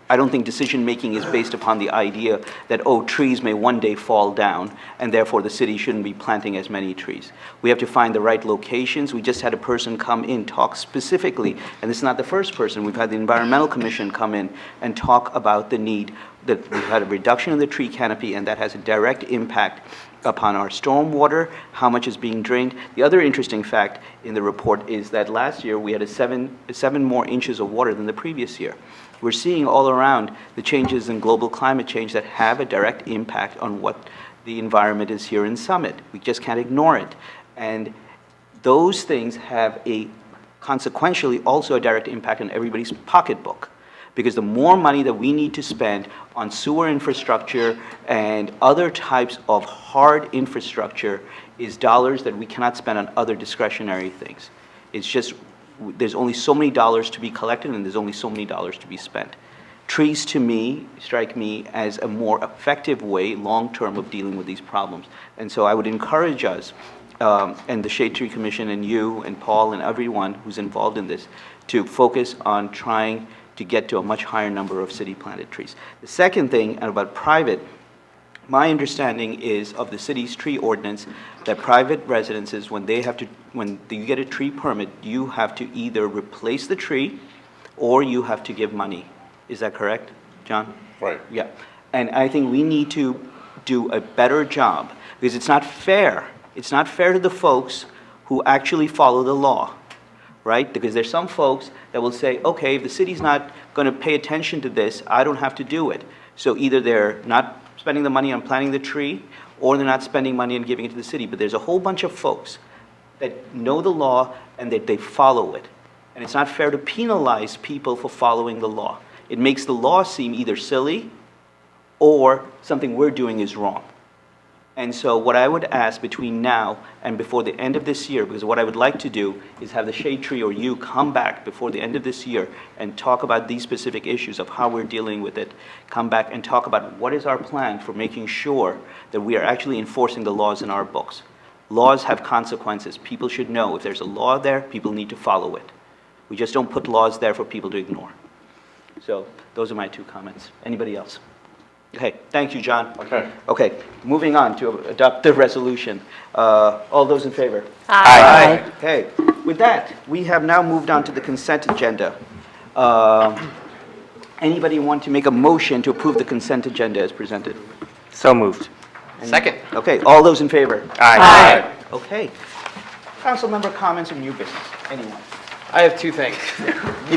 I don't think decision-making is based upon the idea that, oh, trees may one day fall down, and therefore the city shouldn't be planting as many trees. We have to find the right locations. We just had a person come in, talk specifically, and this is not the first person. We've had the Environmental Commission come in and talk about the need that we've had a reduction in the tree canopy, and that has a direct impact upon our stormwater, how much is being drained. The other interesting fact in the report is that last year we had seven more inches of water than the previous year. We're seeing all around the changes in global climate change that have a direct impact on what the environment is here in Summit. We just can't ignore it. And those things have consequentially also a direct impact on everybody's pocketbook. Because the more money that we need to spend on sewer infrastructure and other types of hard infrastructure is dollars that we cannot spend on other discretionary things. It's just, there's only so many dollars to be collected and there's only so many dollars to be spent. Trees, to me, strike me as a more effective way, long-term, of dealing with these problems. And so I would encourage us, and the Shade Tree Commission, and you, and Paul, and everyone who's involved in this, to focus on trying to get to a much higher number of city-planted trees. The second thing about private, my understanding is of the city's tree ordinance that private residences, when you get a tree permit, you have to either replace the tree or you have to give money. Is that correct, John? Right. Yeah. And I think we need to do a better job, because it's not fair. It's not fair to the folks who actually follow the law, right? Because there's some folks that will say, okay, if the city's not going to pay attention to this, I don't have to do it. So either they're not spending the money on planting the tree, or they're not spending money and giving it to the city. But there's a whole bunch of folks that know the law and that they follow it. And it's not fair to penalize people for following the law. It makes the law seem either silly or something we're doing is wrong. And so what I would ask between now and before the end of this year, because what I would like to do is have the Shade Tree or you come back before the end of this year and talk about these specific issues of how we're dealing with it, come back and talk about what is our plan for making sure that we are actually enforcing the laws in our books. Laws have consequences. People should know if there's a law there, people need to follow it. We just don't put laws there for people to ignore. So those are my two comments. Anybody else? Okay, thank you, John. Okay. Okay, moving on to adopt the resolution. All those in favor? Aye. Okay, with that, we have now moved on to the consent agenda. Anybody want to make a motion to approve the consent agenda as presented? So moved. Second. Okay, all those in favor? Aye. Okay. Council member comments or new business? Anyone? I have two things.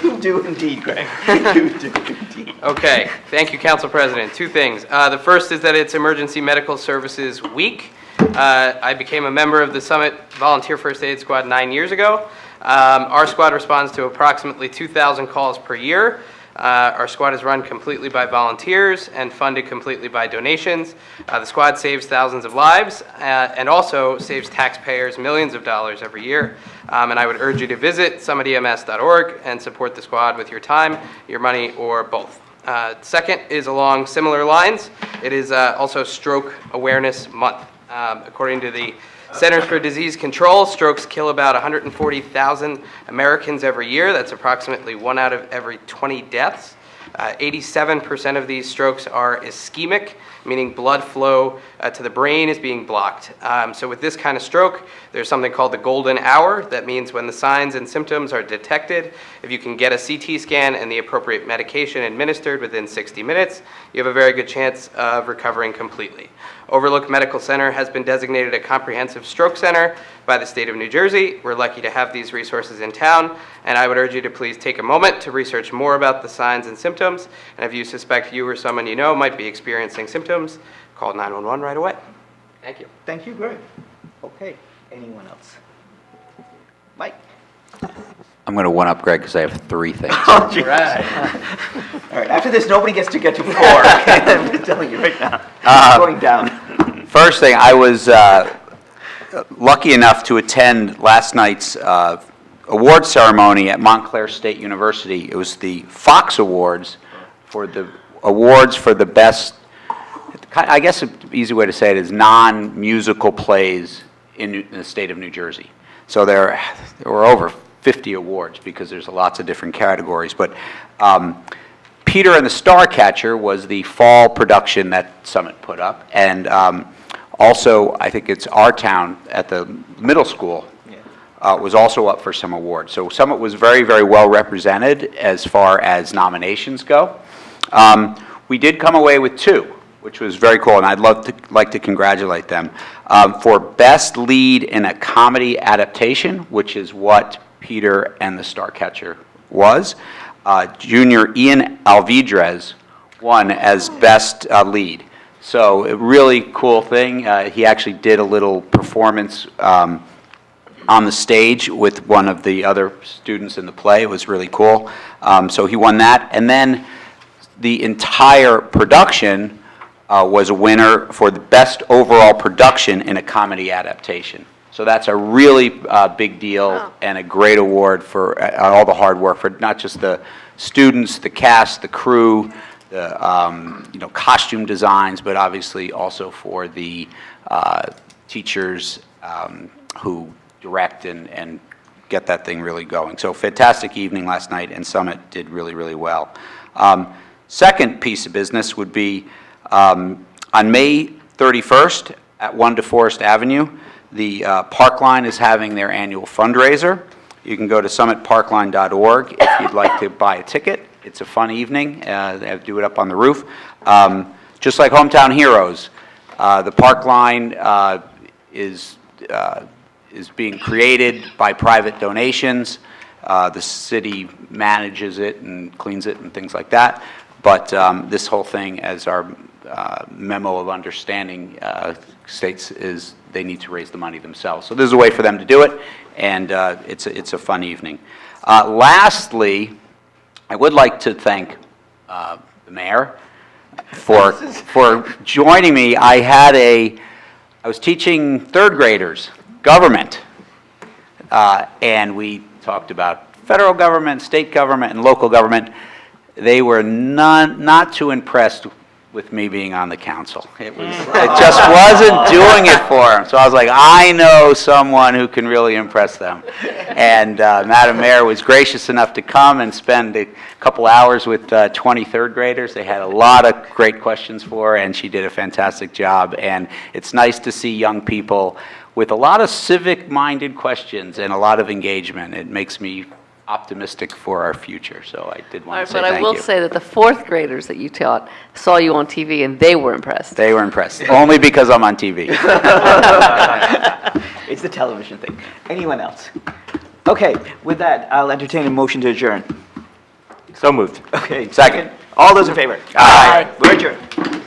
You do indeed, Greg. You do indeed. Okay, thank you, Council President. Two things. The first is that it's Emergency Medical Services Week. I became a member of the Summit Volunteer First Aid Squad 9 years ago. Our squad responds to approximately 2,000 calls per year. Our squad is run completely by volunteers and funded completely by donations. The squad saves thousands of lives and also saves taxpayers millions of dollars every year. And I would urge you to visit summitEMS.org and support the squad with your time, your money, or both. Second is along similar lines. It is also Stroke Awareness Month. According to the Centers for Disease Control, strokes kill about 140,000 Americans every year. That's approximately 1 out of every 20 deaths. 87% of these strokes are ischemic, meaning blood flow to the brain is being blocked. So with this kind of stroke, there's something called the golden hour. That means when the signs and symptoms are detected, if you can get a CT scan and the appropriate medication administered within 60 minutes, you have a very good chance of recovering completely. Overlook Medical Center has been designated a comprehensive stroke center by the state of New Jersey. We're lucky to have these resources in town, and I would urge you to please take a moment to research more about the signs and symptoms, and if you suspect you or someone you know might be experiencing symptoms, call 911 right away. Thank you. Thank you, Greg. Okay, anyone else? Mike? I'm going to one-up Greg because I have 3 things. Oh, geez. All right, after this, nobody gets to get to 4. I'm just telling you right now. It's going down. First thing, I was lucky enough to attend last night's award ceremony at Montclair State University. It was the Fox Awards for the best, I guess an easy way to say it is non-musical plays in the state of New Jersey. So there were over 50 awards because there's lots of different categories. But Peter and the Starcatcher was the fall production that Summit put up. And also, I think it's Our Town at the middle school was also up for some awards. So Summit was very, very well represented as far as nominations go. We did come away with 2, which was very cool, and I'd like to congratulate them. For Best Lead in a Comedy Adaptation, which is what Peter and the Starcatcher was, Junior Ian Alvidrez won as Best Lead. So a really cool thing. He actually did a little performance on the stage with one of the other students in the play. It was really cool. So he won that. And then the entire production was a winner for the best overall production in a comedy adaptation. So that's a really big deal and a great award for all the hard work for not just the students, the cast, the crew, the costume designs, but obviously also for the teachers who direct and get that thing really going. So fantastic evening last night, and Summit did really, really well. Second piece of business would be on May 31st at 1 DeForest Avenue, the Parkline is having their annual fundraiser. You can go to summitparkline.org if you'd like to buy a ticket. It's a fun evening. They do it up on the roof. Just like Hometown Heroes, the Parkline is being created by private donations. The city manages it and cleans it and things like that. But this whole thing, as our memo of understanding states, is they need to raise the money themselves. So this is a way for them to do it, and it's a fun evening. Lastly, I would like to thank the mayor for joining me. I was teaching third graders government, and we talked about federal government, state government, and local government. They were not too impressed with me being on the council. It just wasn't doing it for them. So I was like, I know someone who can really impress them. And Madam Mayor was gracious enough to come and spend a couple hours with 20 third graders. They had a lot of great questions for her, and she did a fantastic job. And it's nice to see young people with a lot of civic-minded questions and a lot of engagement. It makes me optimistic for our future, so I did want to say thank you. But I will say that the fourth graders that you taught saw you on TV, and they were impressed. They were impressed, only because I'm on TV. It's the television thing. Anyone else? Okay, with that, I'll entertain a motion to adjourn. So moved. Okay, second. All those in favor? Aye. We're adjourned.